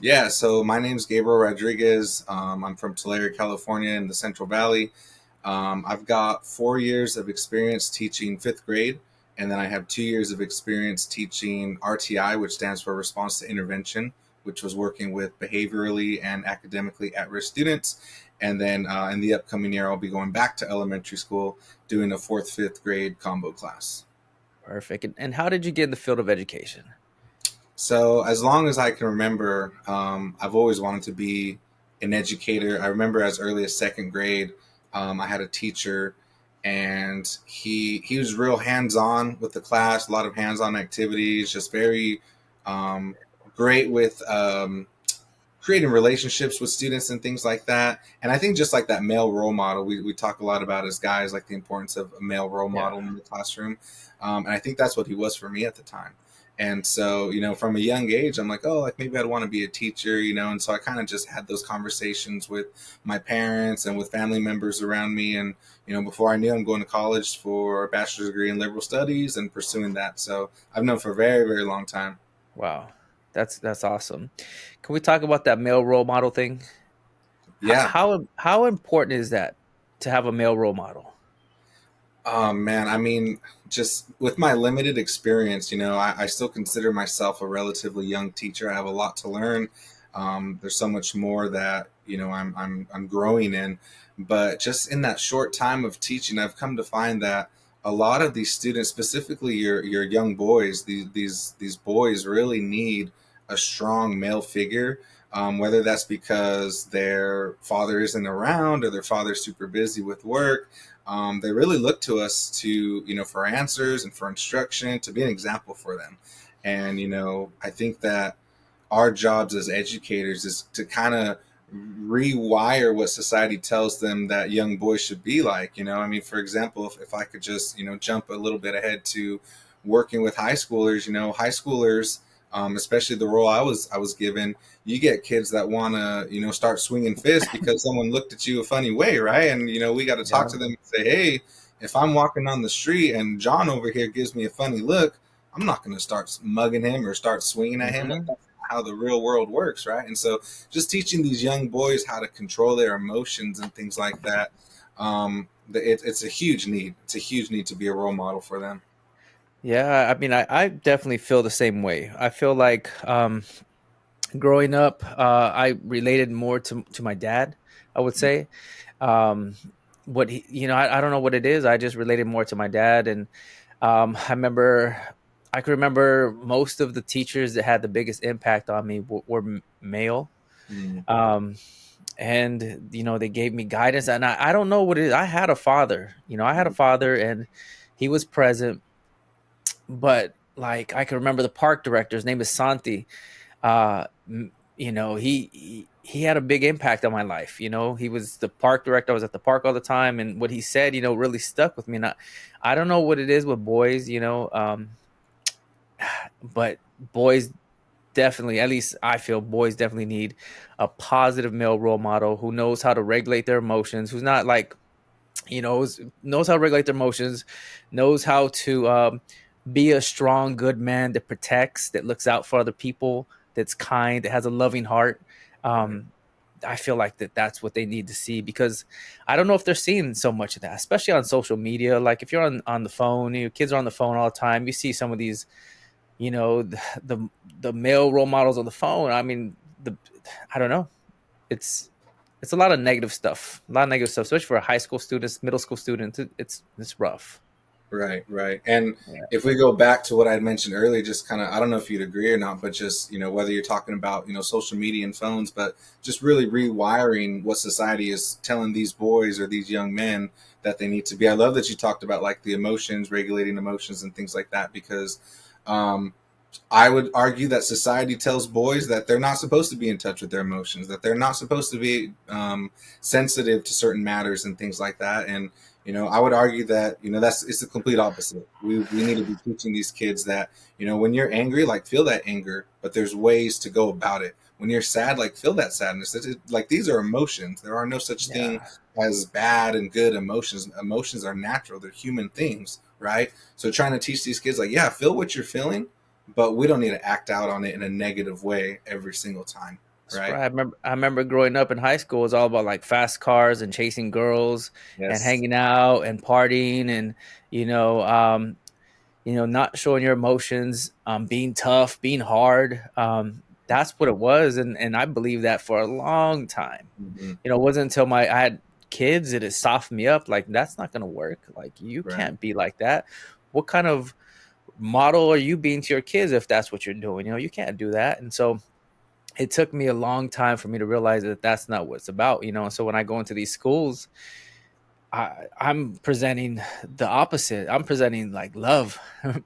Yeah, so my name's Gabriel Rodriguez. I'm from Tulare, California, in the Central Valley. I've got 4 years of experience teaching fifth grade, and then I have 2 years of experience teaching RTI, which stands for Response to Intervention, which was working with behaviorally and academically at risk students. And then in the upcoming year, I'll be going back to elementary school doing a fourth, fifth grade combo class. Perfect. And how did you get in the field of education? So as long as I can remember, I've always wanted to be an educator. I remember as early as second grade, I had a teacher, and he was real hands on with the class. A lot of hands on activities, just very um, great with creating relationships with students and things like that. And I think just like that male role model, we talk a lot about as guys, like the importance of a male role Yeah. model in the classroom. And I think that's what he was for me at the time. And so, from a young age, I'm like, oh, like maybe I'd want to be a teacher, And so I kind of just had those conversations with my parents and with family members around me. And, before I knew, I'm going to college for a bachelor's degree in liberal studies and pursuing that. So I've known for a very, very long time. Wow. That's awesome. Can we talk about that male role model thing? How Yeah. how important is that to have a male role model? Oh man, I mean, just with my limited experience, I still consider myself a relatively young teacher. I have a lot to learn. There's so much more that I'm growing in, but just in that short time of teaching, I've come to find that a lot of these students, specifically your young boys, these boys really need a strong male figure. Whether that's because their father isn't around or their father's super busy with work, they really look to us to for answers and for instruction, to be an example for them. And I think that our jobs as educators is to kind of rewire what society tells them that young boys should be like. I mean, for example, if I could just jump a little bit ahead to working with high schoolers. High schoolers, especially the role I was given, you get kids that want to start swinging fists because someone looked at you a funny way, right? And we got to talk Yeah. to them and say, hey, if I'm walking on the street and John over here gives me a funny look, I'm not going to start mugging him or start swinging at him. Like, Hmm. that's how the real world works, right? And so just teaching these young boys how to control their emotions and things like that, it's a huge need. It's a huge need to be a role model for them. Yeah, I mean, I definitely feel the same way. I feel like growing up, I related more to my dad, I would say. Um, what he, I don't know what it is. I just related more to my dad, and I can remember most of the teachers that had the biggest impact on me were male. Mm. Um, and they gave me guidance, and I don't know what it is. I had a father, and he was present, but like I can remember the park director. His name is Santi. He had a big impact on my life. He was the park director. I was at the park all the time, and what he said, really stuck with me. And I don't know what it is with boys, but boys definitely, at least I feel, boys definitely need a positive male role model who knows how to regulate their emotions, who's not like, knows how to regulate their emotions, knows how to be a strong, good man that protects, that looks out for other people, that's kind, that has a loving heart. Right. Um, I feel like that's what they need to see, because I don't know if they're seeing so much of that, especially on social media. Like if you're on the phone, your kids are on the phone all the time. You see some of these, the male role models on the phone. I mean, I don't know. It's it's a lot of negative stuff. A lot of negative stuff, especially for high school students, middle school students. It's rough. Right, right. And Yeah. if we go back to what I had mentioned earlier, just kind of, I don't know if you'd agree or not, but just, whether you're talking about, social media and phones, but just really rewiring what society is telling these boys or these young men that they need to be. I love that you talked about like the emotions, regulating emotions and things like that, because um, I would argue that society tells boys that they're not supposed to be in touch with their emotions, that they're not supposed to be sensitive to certain matters and things like that. And I would argue that that's it's the complete opposite. We need to be teaching these kids that when you're angry, like feel that anger, but there's ways to go about it. When you're sad, like feel that sadness. Like these are emotions. There are no such thing Yeah. as bad and good emotions. Emotions are natural. They're human things, right? So trying to teach these kids, like, yeah, feel what you're feeling, but we don't need to act out on it in a negative way every single time. right? I remember growing up in high school, it was all about like fast cars and chasing girls and Yes. hanging out and partying and you know, not showing your emotions, being tough, being hard. That's what it was, and I believed that for a long time. Hmm. It wasn't until I had kids that it softened me up. Like that's not gonna work. Like you Right. can't be like that. What kind of model are you being to your kids if that's what you're doing? You can't do that. And so it took me a long time for me to realize that that's not what it's about. And so when I go into these schools, I'm presenting the opposite. I'm presenting like love.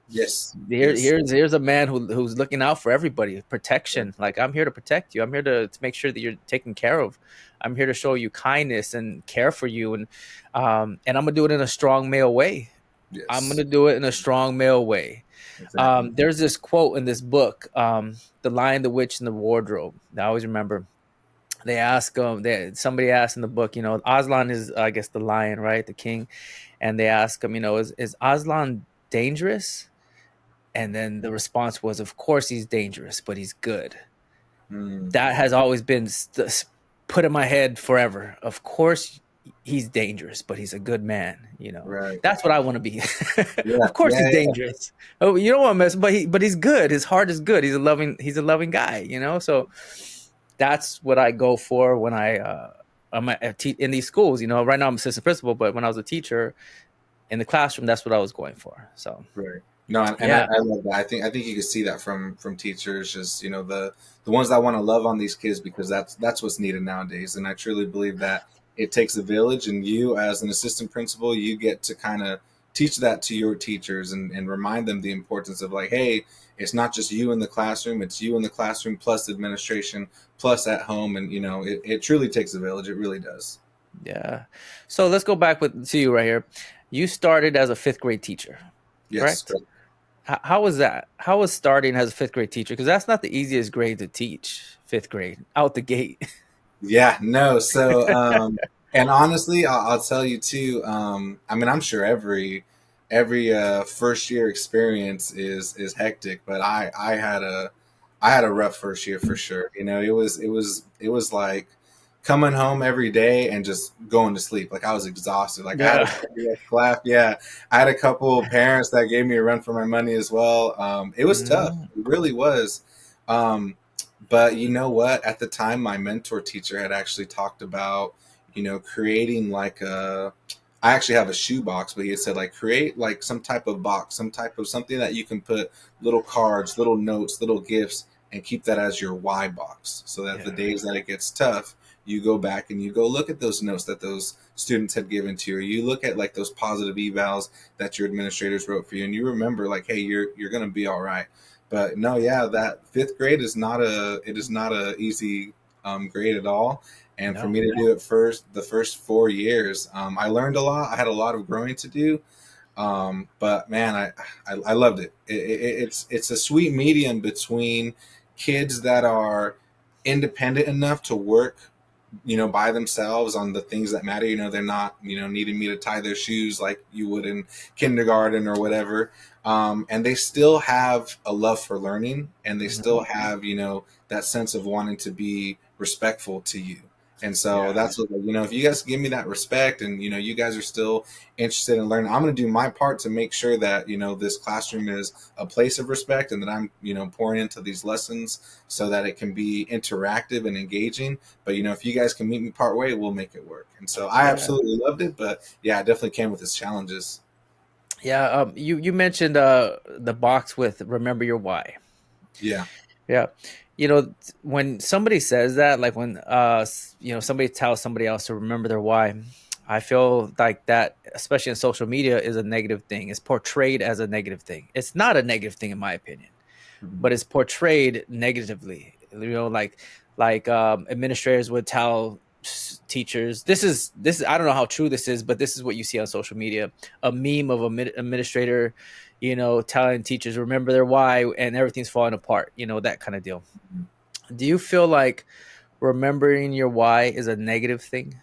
Yes. Here, Yes. here's a man who's looking out for everybody. Right. Protection. Like I'm here to protect you. I'm here to make sure that you're taken care of. I'm here to show you kindness and care for you, and I'm gonna do it in a strong male way. I'm Yes. gonna do it in a strong male way. Exactly. There's this quote in this book, "The Lion, the Witch, and the Wardrobe." I always remember. They ask somebody asked in the book, Aslan is, I guess, the lion, right, the king, and they ask him, is Aslan dangerous? And then the response was, of course he's dangerous, but he's good. Mm, That has always been put in my head forever. Of course he's dangerous, but he's a good man. right. That's what I want to be. Yeah. Of course Yeah. he's Yeah. dangerous. Oh, you don't want to mess, but he's good. His heart is good. He's a loving guy. So that's what I go for when I'm in these schools. Right now I'm assistant principal, but when I was a teacher in the classroom, that's what I was going for. So Right. No, and yeah, I love that. I think you can see that from teachers, just the ones that want to love on these kids, because that's what's needed nowadays. And I truly believe that it takes a village, and you as an assistant principal, you get to kind of teach that to your teachers, and remind them the importance of, like, hey, it's not just you in the classroom, it's you in the classroom plus administration plus at home, and it truly takes a village. It really does. yeah. So let's go back to you right here. You started as a fifth grade teacher, Yes. correct? How was that? How was starting as a fifth grade teacher? Because that's not the easiest grade to teach. Fifth grade out the gate. Yeah, no. So, and honestly, I'll tell you too. I mean, I'm sure every first year experience is hectic, but I had a rough first year for sure. It was like coming home every day and just going to sleep. Like I was exhausted. Like I had a Yeah. cardiac clap. Yeah, I had a couple of parents that gave me a run for my money as well. It was tough. Mm, It really was. Um, but you know what? At the time, my mentor teacher had actually talked about, creating like I actually have a shoe box, but he had said, like, create like some type of box, some type of something that you can put little cards, little notes, little gifts, and keep that as your why box, so that the yeah. days that it gets tough, you go back and you go look at those notes that those students had given to you, or you look at like those positive evals that your administrators wrote for you, and you remember, like, hey, you're gonna be all right. But no, yeah, that fifth grade is not a easy grade at all. And for No. me to do it the first 4 years, I learned a lot. I had a lot of growing to do, but man, I loved it. It's a sweet medium between kids that are independent enough to work, by themselves on the things that matter. They're not, needing me to tie their shoes like you would in kindergarten or whatever. And they still have a love for learning, and they Mhm. still have, that sense of wanting to be respectful to you. And so Yeah. that's what, if you guys give me that respect, and, you guys are still interested in learning, I'm going to do my part to make sure that, this classroom is a place of respect, and that I'm, pouring into these lessons so that it can be interactive and engaging. But if you guys can meet me part way, we'll make it work. And so I Yeah. absolutely loved it. But yeah, it definitely came with its challenges. Yeah. You mentioned the box with remember your why. Yeah. Yeah. When somebody says that, like when somebody tells somebody else to remember their why, I feel like that, especially in social media, is a negative thing. It's portrayed as a negative thing. It's not a negative thing in my opinion, Mhm. but it's portrayed negatively. Like administrators would tell teachers, this is I don't know how true this is, but this is what you see on social media, a meme of a administrator, telling teachers remember their why, and everything's falling apart, that kind of deal. Do you feel like remembering your why is a negative thing?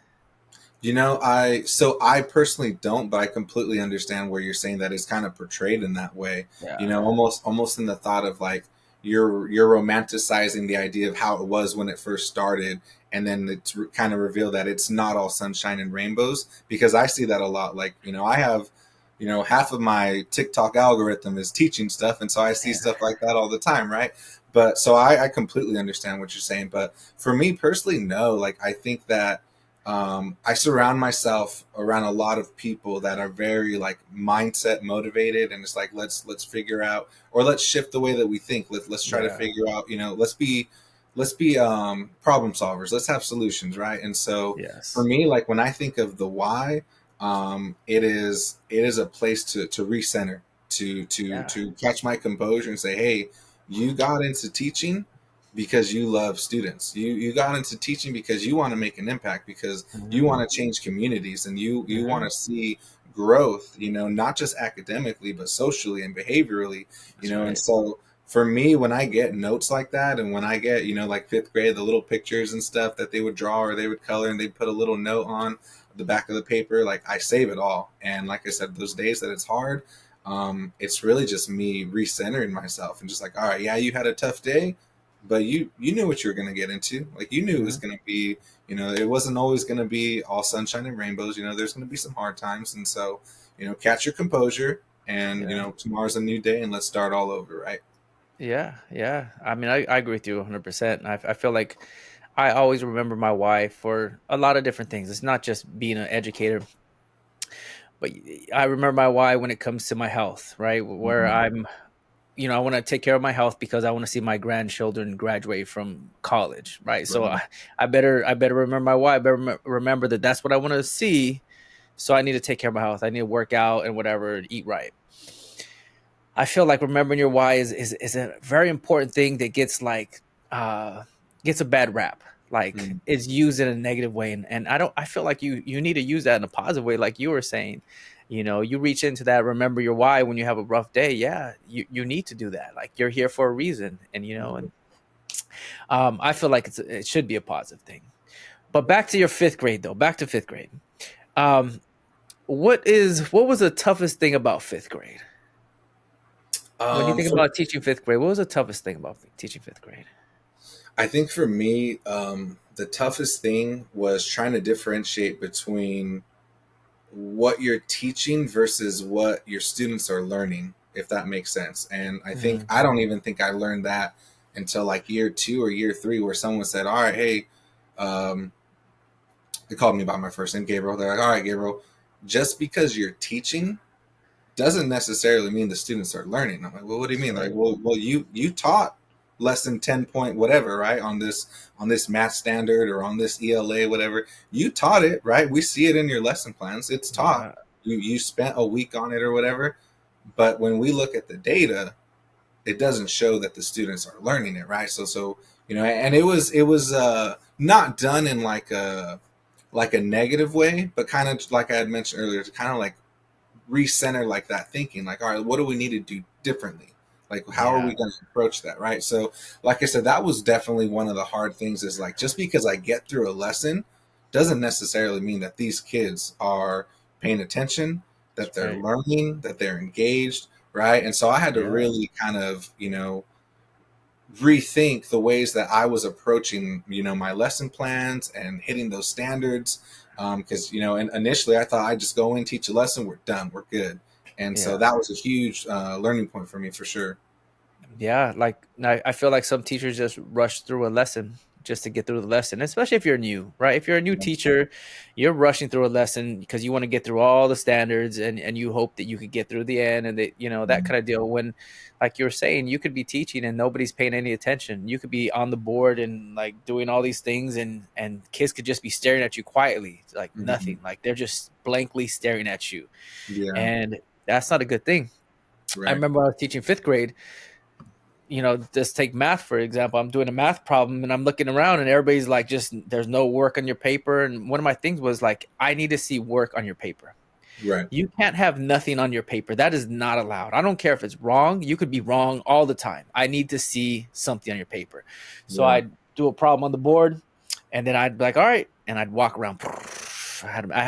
I personally don't, but I completely understand where you're saying that it's kind of portrayed in that way. Yeah. Almost in the thought of, like, you're romanticizing the idea of how it was when it first started, and then it's kind of revealed that it's not all sunshine and rainbows. Because I see that a lot. Like, I have, half of my TikTok algorithm is teaching stuff, and so I see stuff like that all the time, right? But so I completely understand what you're saying. But for me personally, no. Like, I think that I surround myself around a lot of people that are very like mindset motivated, and it's like let's figure out, or let's shift the way that we think. Let's try to Yeah. figure out. Let's be problem solvers. Let's have solutions, right? And so for Yes. me, like when I think of the why, it is a place to recenter, Yeah. to catch my composure and say, hey, you got into teaching because you love students. You got into teaching because you want to make an impact, because you Hmm. want to change communities, and you want Hmm. to see growth, not just academically but socially and behaviorally, That's and right. so for me, when I get notes like that, and when I get, like fifth grade, the little pictures and stuff that they would draw or they would color, and they'd put a little note on the back of the paper, like I save it all. And like I said, those days that it's hard, it's really just me recentering myself and just like, all right, yeah, you had a tough day, but you knew what you were going to get into. Like, you knew it was Hmm. going to be, it wasn't always going to be all sunshine and rainbows. There's going to be some hard times, and so, catch your composure, and Yeah. tomorrow's a new day, and let's start all over, right? Yeah. Yeah. I mean, I agree with you 100%. I feel like I always remember my why for a lot of different things. It's not just being an educator, but I remember my why when it comes to my health, right? Where Mhm. I want to take care of my health because I want to see my grandchildren graduate from college, right? So Right. I better remember my why. I better remember that that's what I want to see. So I need to take care of my health. I need to work out and whatever, and eat right. I feel like remembering your why is a very important thing that uh gets a bad rap. Like Mhm. it's used in a negative way, and I feel like you need to use that in a positive way, like you were saying. You reach into that, remember your why when you have a rough day. Yeah, you need to do that. Like you're here for a reason, and I feel like it should be a positive thing. But back to your fifth grade though. Back to fifth grade. Um, what was the toughest thing about fifth grade? When you think For about teaching fifth grade, what was the toughest thing about teaching fifth grade? I think for me, the toughest thing was trying to differentiate between what you're teaching versus what your students are learning, if that makes sense. And I think Mhm. I don't even think I learned that until like year two or year three, where someone said, "All right, hey," um, they called me by my first name, Gabriel. They're like, "All right, Gabriel, just because you're teaching doesn't necessarily mean the students are learning." I'm like, well, what do you That's mean? Like, right. well, you taught lesson 10 point whatever, right? On this math standard or on this ELA, whatever. You taught it, right? We see it in your lesson plans. It's taught. Yeah. You spent a week on it or whatever. But when we look at the data, it doesn't show that the students are learning it, right? So and it was not done in like a negative way, but kind of like I had mentioned earlier, to kind of like recenter like that thinking, like, all right, what do we need to do differently? Like, how are Yeah. we going to approach that, right? So like I said, that was definitely one of the hard things, is like, just because I get through a lesson doesn't necessarily mean that these kids are paying attention, That's that they're right. learning, that they're engaged, right? And so I had to Yeah. really kind of rethink the ways that I was approaching, my lesson plans and hitting those standards. Because, and initially I thought I'd just go in, teach a lesson, we're done, we're good. And so Yeah. that was a huge learning point for me, for sure. Yeah, like I feel like some teachers just rush through a lesson just to get through the lesson, especially if you're new, right? If you're a new Yeah. teacher, you're rushing through a lesson because you want to get through all the standards and you hope that you could get through the end and that kind of deal. When, like you were saying, you could be teaching and nobody's paying any attention. You could be on the board and like doing all these things and kids could just be staring at you quietly, like Mhm. nothing. Like they're just blankly staring at you. Yeah. And that's not a good thing. I Right. remember I was teaching fifth grade, just take math for example. I'm doing a math problem and I'm looking around and everybody's like, just there's no work on your paper. And one of my things was like, I need to see work on your paper. Right. You can't have nothing on your paper. That is not allowed. I don't care if it's wrong. You could be wrong all the time. I need to see something on your paper. So Yeah. I'd do a problem on the board and then I'd be like, all right. And I'd walk around. And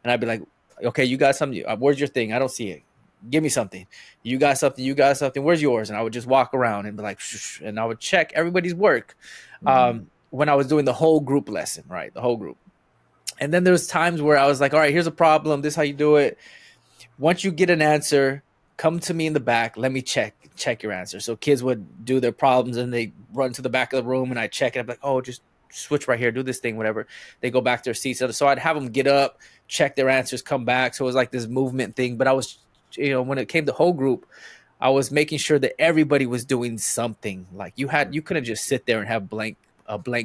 I'd be like, okay, you got something. Where's your thing? I don't see it. give me something. You got something. You got something. Where's yours? And I would just walk around and be like, shh, and I would check everybody's work. Hmm. When I was doing the whole group lesson, right? The whole group. And then there's times where I was like, all right, here's a problem. This is how you do it. Once you get an answer, come to me in the back. Let me check your answer. So kids would do their problems and they run to the back of the room and I check it. I'm like, oh, just switch right here, do this thing, whatever. They go back to their seats. So I'd have them get up, check their answers, come back. So it was like this movement thing. But I was, when it came to whole group, I was making sure that everybody was doing something. Like you couldn't just sit there and have blank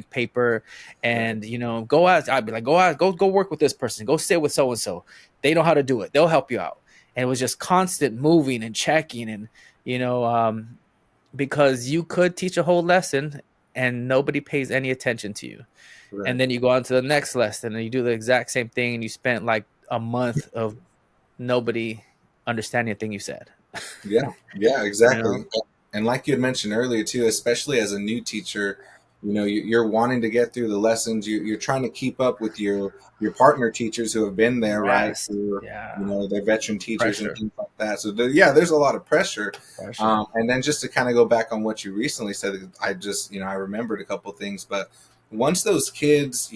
paper Right. and go out. I'd be like, go out, go work with this person, go sit with so and so. They know how to do it. They'll help you out. And it was just constant moving and checking and you know because you could teach a whole lesson and nobody pays any attention to you, and Right. then you go on to the next lesson and you do the exact same thing and you spent like a month of nobody understanding a thing you said. Yeah, yeah, you know exactly. And like you had mentioned earlier too, especially as a new teacher, you're wanting to get through the lessons. You're trying to keep up with your partner teachers who have been there, right? yes, For yeah, their veteran teachers and pressure, things like that. So yeah, there's a lot of pressure. pressure. And then just to kind of go back on what you recently said, I just I remembered a couple things, but once those kids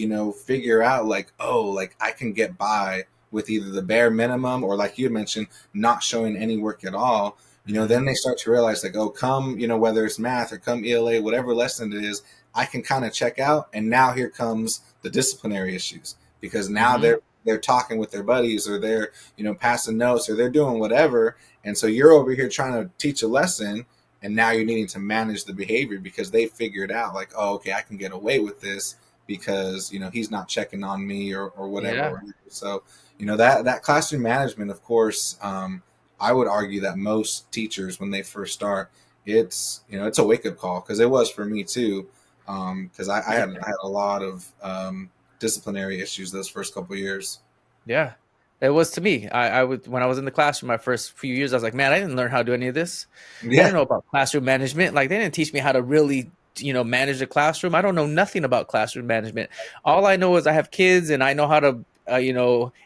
figure out like, oh, like I can get by with either the bare minimum or like you mentioned not showing any work at all, then Hmm. they start to realize like, oh, come, whether it's math or come ELA, whatever lesson it is, I can kind of check out. And now here comes the disciplinary issues because now Hmm. they're talking with their buddies or they're, passing notes or they're doing whatever. And so you're over here trying to teach a lesson and now you're needing to manage the behavior because they figured out like, oh, okay, I can get away with this because, he's not checking on me or whatever. Yeah, Right? So, that classroom management, of course, I would argue that most teachers, when they first start, it's a wake up call because it was for me too. Because I had a lot of disciplinary issues those first couple of years. yeah. It was to me. I would when I was in the classroom my first few years, I was like, man, I didn't learn how to do any of this. I Yeah, didn't know about classroom management. Like they didn't teach me how to really, manage the classroom. I don't know nothing about classroom management. All I know is I have kids and I know how to,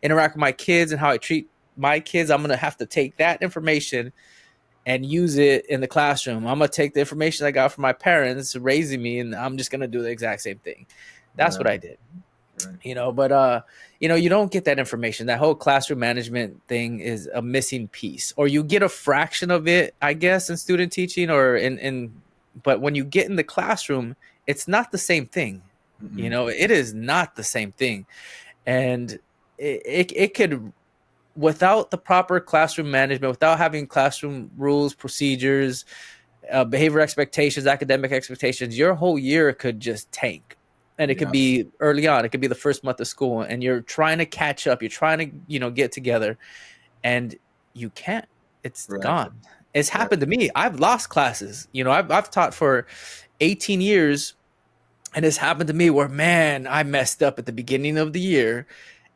interact with my kids and how I treat my kids. I'm gonna have to take that information and use it in the classroom. I'm gonna take the information I got from my parents raising me, and I'm just gonna do the exact same thing. That's what right, I did. right. But you don't get that information. That whole classroom management thing is a missing piece, or you get a fraction of it, I guess, in student teaching or in but when you get in the classroom, it's not the same thing. Mm-mm. It is not the same thing. And it could, without the proper classroom management, without having classroom rules, procedures, behavior expectations, academic expectations, your whole year could just tank. And it could Yeah, be early on. It could be the first month of school, and you're trying to catch up. You're trying to, get together, and you can't. It's right, gone. It's right. happened to me. I've lost classes. I've taught for 18 years, and it's happened to me where, man, I messed up at the beginning of the year,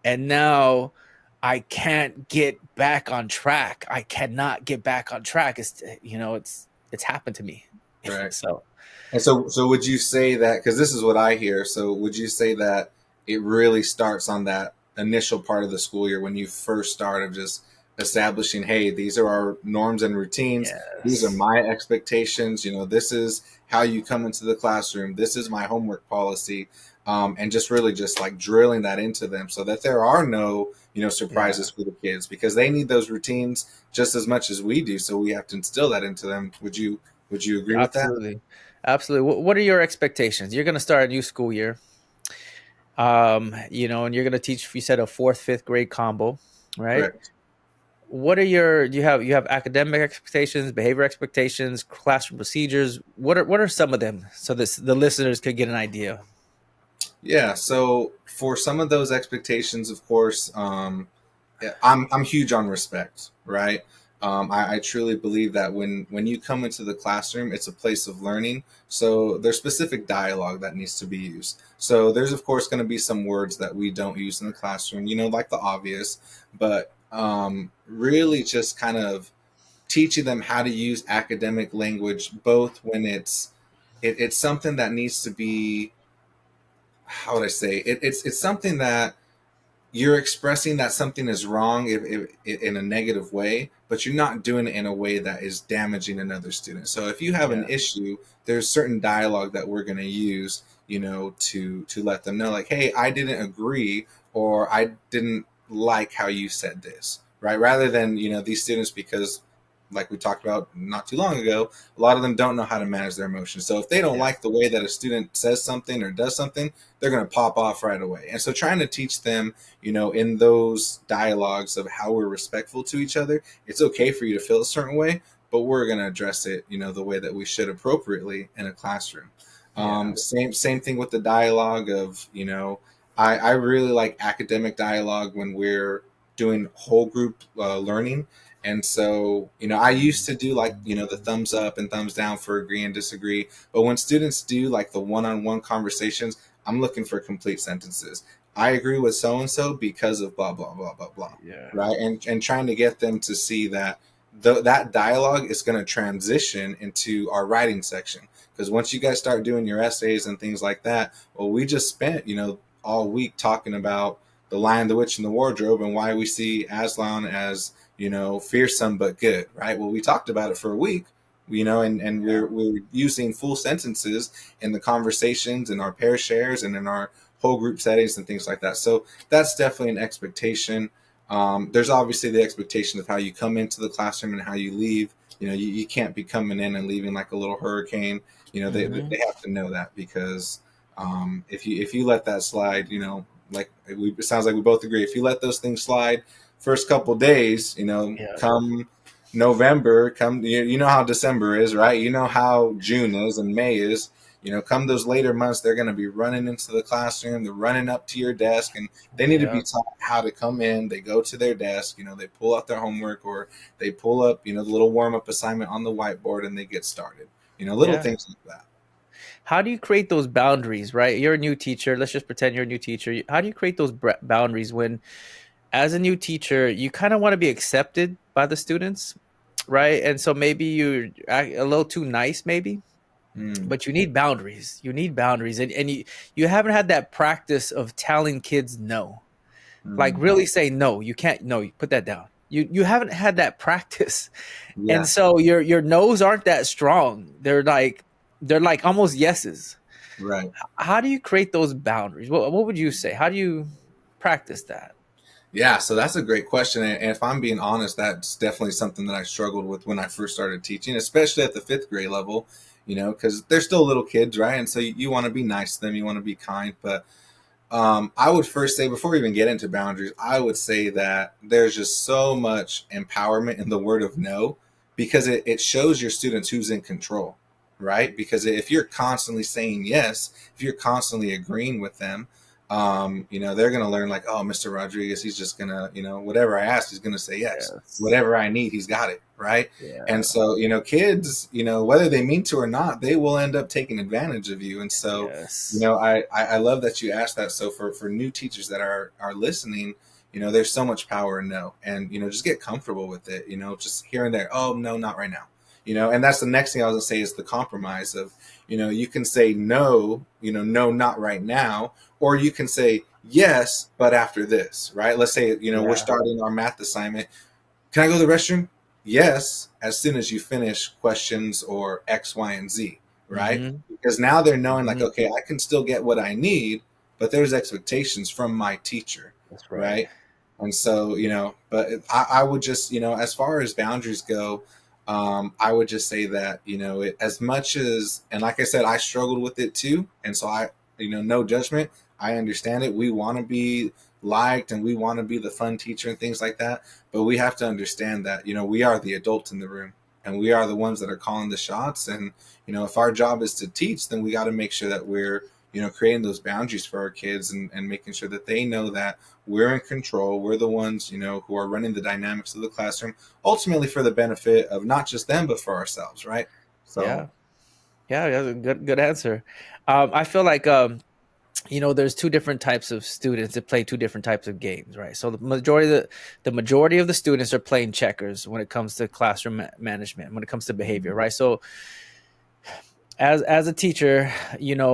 and now I can't get back on track. I cannot get back on track. It's happened to me. Right. So And so would you say that, because this is what I hear, so would you say that it really starts on that initial part of the school year when you first start of just establishing, hey, these are our norms and routines. These are yes, my expectations. This is how you come into the classroom. This is my homework policy. And just really just like drilling that into them so that there are no, yeah, surprises for the kids because they need those routines just as much as we do. So we have to instill that into them. Would you agree with that? absolutely, absolutely. What are your expectations? You're going to start a new school year, and you're going to teach. You said a fourth, fifth grade combo, right? Correct. What are your you have academic expectations, behavior expectations, classroom procedures? What are some of them so this the listeners could get an idea? Yeah, so for some of those expectations, of course, yeah, I'm huge on respect, right? I truly believe that when you come into the classroom, it's a place of learning. So there's specific dialogue that needs to be used. So there's of course going to be some words that we don't use in the classroom, like the obvious, but really just kind of teaching them how to use academic language, both when it's something that needs to be, how would I say it, it's something that you're expressing that something is wrong in a negative way, but you're not doing it in a way that is damaging another student. So if you have an Yeah. issue, there's certain dialogue that we're going to use, to let them know, like, hey, I didn't agree, or I didn't like how you said this, right? Rather than, these students, because like we talked about not too long ago, a lot of them don't know how to manage their emotions. So if they don't Yeah. like the way that a student says something or does something, they're going to pop off right away. And so trying to teach them, in those dialogues of how we're respectful to each other, it's okay for you to feel a certain way, but we're going to address it, the way that we should appropriately in a classroom. Yeah. Same thing with the dialogue of, I really like academic dialogue when we're doing whole group learning. And so, I used to do like, the thumbs up and thumbs down for agree and disagree. But when students do like the one-on-one conversations, I'm looking for complete sentences. I agree with so and so because of blah blah blah blah blah, Yeah. right? And trying to get them to see that that dialogue is going to transition into our writing section, because once you guys start doing your essays and things like that, well, we just spent all week talking about the Lion, the Witch, and the Wardrobe, and why we see Aslan as fearsome but good, right? Well, we talked about it for a week, and Yeah. we're using full sentences in the conversations, in our pair shares, and in our whole group settings and things like that. So that's definitely an expectation. There's obviously the expectation of how you come into the classroom and how you leave. You can't be coming in and leaving like a little hurricane. They Hmm. have to know that, because if you let that slide, it sounds like we both agree. If you let those things slide, first couple days, Yeah. come November, come you know how December is, right? You know how June is and May is. Come those later months, they're going to be running into the classroom. They're running up to your desk, and they need to be Yeah. taught how to come in. They go to their desk, they pull out their homework, or they pull up, the little warm up assignment on the whiteboard, and they get started. Little Yeah. things like that. How do you create those boundaries, right? You're a new teacher. Let's just pretend you're a new teacher. How do you create those boundaries when, as a new teacher, you kind of want to be accepted by the students, right? And so maybe you're a little too nice, maybe, Mm, but you need boundaries. You need boundaries, and you haven't had that practice of telling kids no, like mm, really say no. You can't. No, you put that down. You haven't had that practice, and yeah, so your no's aren't that strong. They're like almost yeses. right. How do you create those boundaries? What would you say? How do you practice that? Yeah, so that's a great question. And if I'm being honest, that's definitely something that I struggled with when I first started teaching, especially at the fifth grade level, because they're still little kids, right? And so you want to be nice to them, you want to be kind. But I would first say, before we even get into boundaries, I would say that there's just so much empowerment in the word of no, because it shows your students who's in control, right? Because if you're constantly saying yes, if you're constantly agreeing with them, they're going to learn like, oh, Mr. Rodriguez, he's just going to, whatever I ask, he's going to say yes. Yes. Whatever I need, he's got it, right? Yeah. And so, kids, whether they mean to or not, they will end up taking advantage of you. And so, Yes. I love that you asked that. So for new teachers that are listening, there's so much power in no, and just get comfortable with it. Just here and there. Oh no, not right now. And that's the next thing I was gonna say is the compromise of, you can say no, no, not right now, or you can say yes, but after this, right? Let's say we're Yeah. starting our math assignment. Can I go to the restroom? Yes, as soon as you finish questions or X, Y, and Z, right? Mhm. Because now they're knowing like, Mhm. okay, I can still get what I need, but there's expectations from my teacher, That's right. right? And so, but I would just, as far as boundaries go, I would just say that, as much as, and like I said, I struggled with it too. And so no judgment. I understand it. We want to be liked and we want to be the fun teacher and things like that. But we have to understand that, we are the adults in the room, and we are the ones that are calling the shots. And, if our job is to teach, then we got to make sure that we're, creating those boundaries for our kids, and making sure that they know that we're in control. We're the ones, who are running the dynamics of the classroom, ultimately for the benefit of not just them, but for ourselves, right? So, Yeah. Yeah, that's a good answer. I feel like there's two different types of students that play two different types of games, right? So the majority of the students are playing checkers when it comes to classroom management, when it comes to behavior, right? So as a teacher,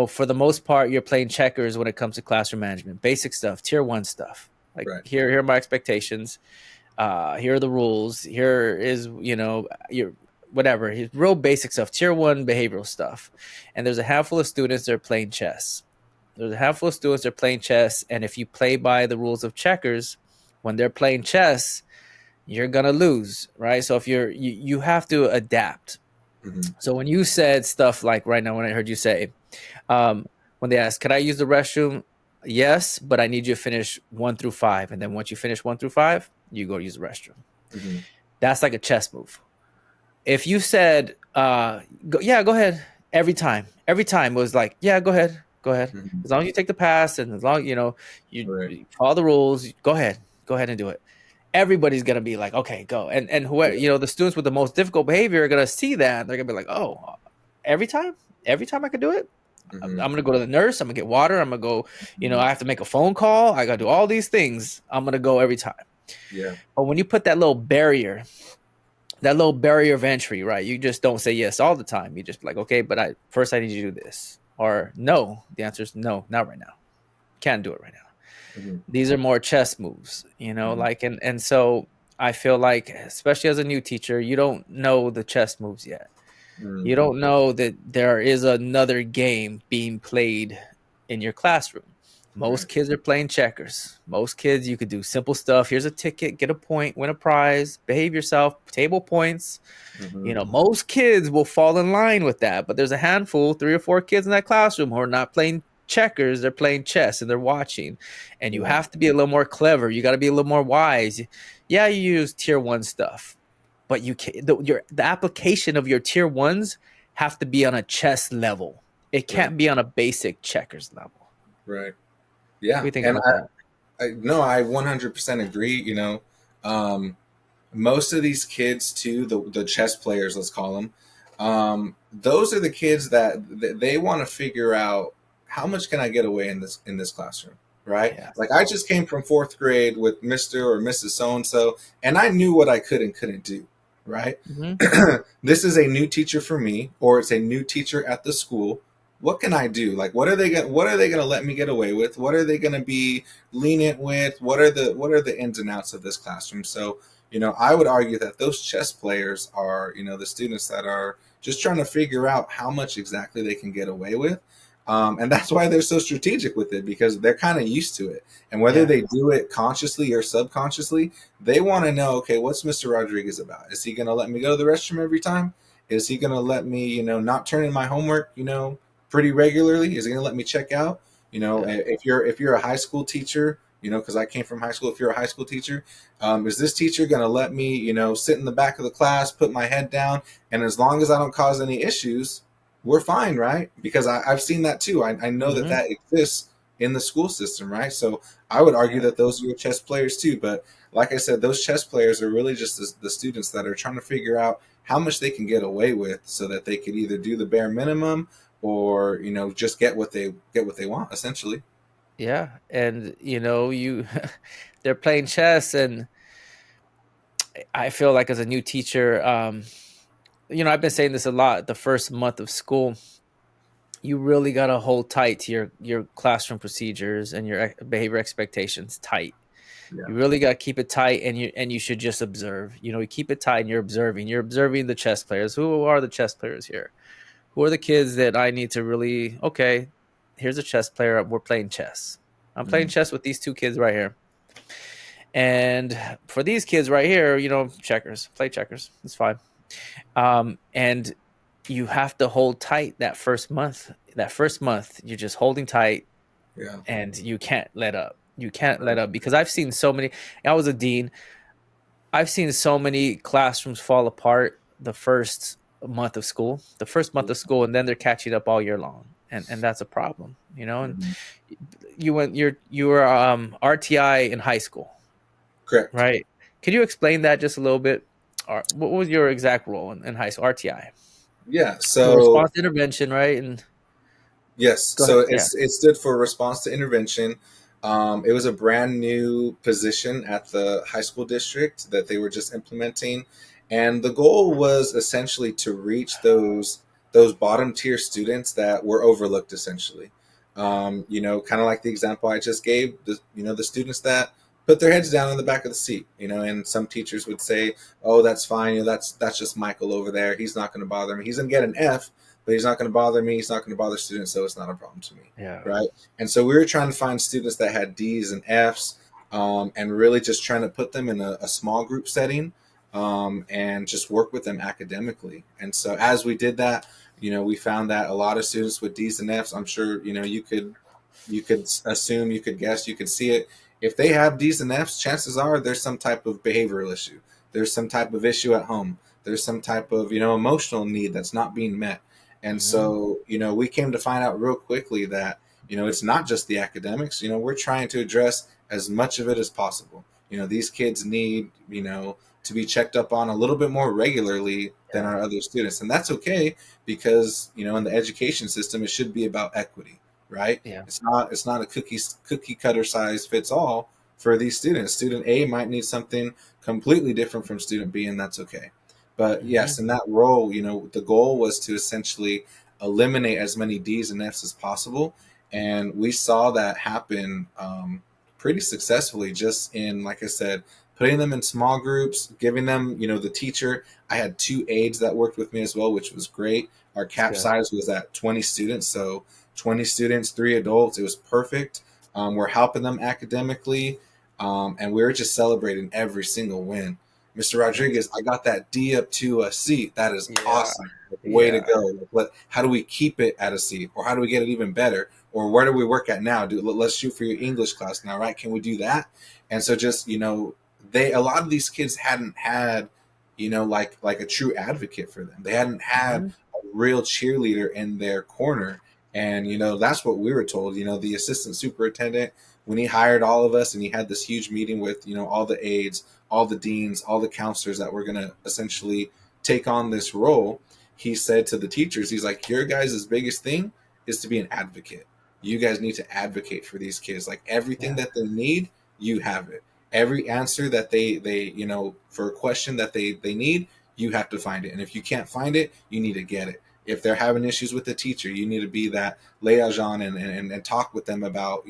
for the most part, you're playing checkers when it comes to classroom management, basic stuff, tier one stuff. Like, Right. here are my expectations. Here are the rules. Here is, your whatever, real basic stuff, tier one behavioral stuff. And there's a handful of students that are playing chess. There's a handful of students that are playing chess, and if you play by the rules of checkers, when they're playing chess, you're gonna lose, right? So if you have to adapt. Hmm. So when you said stuff like right now, when I heard you say, um, when they ask, "Can I use the restroom?" Yes, but I need you to finish 1 through 5, and then once you finish 1 through 5, you go use the restroom. Hmm. That's like a chess move. If you said, "Yeah, go ahead," every time it was like, "Yeah, go ahead," Hmm. as long as you take the pass and as long Right. you follow the rules, go ahead and do it. Everybody's gonna be like, "Okay, go," and whoever, Yeah. the students with the most difficult behavior are gonna see that, they're gonna be like, "Oh, every time, every time I can do it." Hmm. I'm gonna go to the nurse. I'm gonna get water. I'm gonna go. Hmm. I have to make a phone call. I gotta do all these things. I'm gonna go every time. Yeah. But when you put that little barrier of entry, right? You just don't say yes all the time. You just be like, okay, but I need you to do this, or no. The answer is no, not right now. Can't do it right now. Hmm. These are more chess moves, Hmm. like, and so I feel like, especially as a new teacher, you don't know the chess moves yet. You Hmm. don't know that there is another game being played in your classroom. Most Right. kids are playing checkers. Most kids, you could do simple stuff. Here's a ticket, get a point, win a prize, behave yourself, table points. Hmm. Most kids will fall in line with that, but there's a handful, 3 or 4 kids in that classroom who are not playing checkers, they're playing chess and they're watching. And you Right. have to be a little more clever. You got to be a little more wise. Yeah, you use tier one stuff, but you can the application of your tier ones have to be on a chess level. It Right. can't be on a basic checkers level. Right. What do Yeah. you think And about that? no, I 100% agree. Um, most of these kids too, the chess players, let's call them, those are the kids that they want to figure out how much can I get away in this classroom, right? Like Yes. I just came from fourth grade with Mr. or Mrs. So and so, and I knew what I could and couldn't do, right? Hmm. This is a new teacher for me, or it's a new teacher at the school. What can I do? Like, what are they gonna let me get away with? What are they gonna be lenient with? What are the ins and outs of this classroom? So, I would argue that those chess players are, the students that are just trying to figure out how much exactly they can get away with. And that's why they're so strategic with it, because they're kind of used to it. And whether Yeah. they do it consciously or subconsciously, they want to know, okay, what's Mr. Rodriguez about? Is he going to let me go to the restroom every time? Is he going to let me, not turn in my homework, pretty regularly? Is he going to let me check out? Yeah. If you're a high school teacher, because I came from high school. If you're a high school teacher, is this teacher going to let me, sit in the back of the class, put my head down, and as long as I don't cause any issues, we're fine, right? Because I've seen that too. I know that Hmm. that exists in the school system, right? So I would argue Yeah. that those are chess players too. But like I said, those chess players are really just the students that are trying to figure out how much they can get away with, so that they could either do the bare minimum or just get what they want essentially. Yeah. And you they're playing chess, and I feel like as a new teacher, I've been saying this a lot. The first month of school, you really got to hold tight to your classroom procedures and your behavior expectations tight. Yeah. You really got to keep it tight, and you should just observe. You keep it tight, and you're observing the chess players. Who are the chess players here? Who are the kids that I need to really, okay, here's a chess player, we're playing chess. I'm playing Hmm. chess with these 2 kids right here. And for these kids right here, checkers, play checkers. It's fine. And you have to hold tight that first month. That first month, you're just holding tight, Yeah. and you can't let up. You can't let Right. up, because I've seen so many. I was a dean. I've seen so many classrooms fall apart the first month of school, and then they're catching up all year long, and that's a problem. And Hmm. you were RTI in high school, Correct. right? Could you explain that just a little bit? Or what was your exact role in high school? RTI. Yeah. So So response to intervention, right? And yes, go ahead. so Yeah. it stood for response to intervention. It was a brand new position at the high school district that they were just implementing, and the goal was essentially to reach those bottom tier students that were overlooked. Essentially, kind of like the example I just gave. The students that put their heads down in the back of the seat, and some teachers would say, oh, that's fine, that's just Michael over there, he's not going to bother me, he's going to get an F, but he's not going to bother me, he's not going to bother students, so it's not a problem to me, Yeah. right? And so we were trying to find students that had D's and F's, and really just trying to put them in a small group setting, and just work with them academically. And so as we did that, we found that a lot of students with D's and F's, I'm sure, you could assume, you could guess, you could see it. If they have D's and F's, chances are there's some type of behavioral issue. There's some type of issue at home. There's some type of, emotional need that's not being met. And Hmm. so, we came to find out real quickly that, it's not just the academics. We're trying to address as much of it as possible. These kids need, to be checked up on a little bit more regularly than Yeah. our other students. And that's okay because, in the education system, it should be about equity, right? Yeah. It's not a cookie cutter size fits all for these students. Student A might need something completely different from student B, and that's okay. But Hmm. yes, in that role, the goal was to essentially eliminate as many D's and F's as possible, and we saw that happen pretty successfully. Just in, like I said, putting them in small groups, giving them, the teacher. I had two aides that worked with me as well, which was great. Our It's cap good. size was at 20 students, so 20 students, three adults. It was perfect. We're helping them academically, and we were just celebrating every single win. Mr. That's, Rodriguez, I got that D up to a C. That is yeah. awesome. Way to Yeah. go. How do we keep it at a C? Or how do we get it even better? Or where do we work at now? Let's shoot for your English class now, right? Can we do that? And so just, a lot of these kids hadn't had, like a true advocate for them. They hadn't had Hmm. a real cheerleader in their corner. And, that's what we were told. The assistant superintendent, when he hired all of us and he had this huge meeting with, all the aides, all the deans, all the counselors that were going to essentially take on this role, he said to the teachers, he's like, your guys' biggest thing is to be an advocate. You guys need to advocate for these kids. Like everything Yeah. that they need, you have it. Every answer that they for a question that they need, you have to find it. And if you can't find it, you need to get it. If they're having issues with the teacher, you need to be that liaison and talk with them about,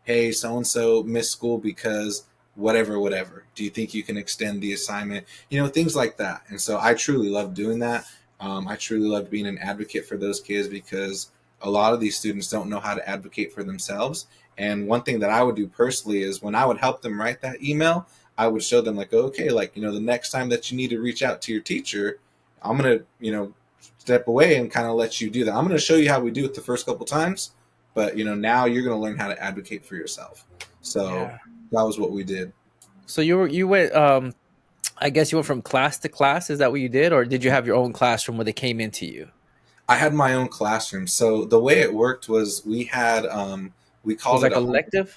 hey, so and so missed school because whatever. Do you think you can extend the assignment? Things like that. And so I truly love doing that. I truly loved being an advocate for those kids because a lot of these students don't know how to advocate for themselves. And one thing that I would do personally is when I would help them write that email, I would show them like, okay, like, the next time that you need to reach out to your teacher, I'm going to, step away and kind of let you do that. I'm going to show you how we do it the first couple times, but, now you're going to learn how to advocate for yourself. So Yeah. that was what we did. So you went I guess you went from class to class. Is that what you did, or did you have your own classroom where they came into you? I had my own classroom. So the way it worked was we So it's called it like a a home. lective,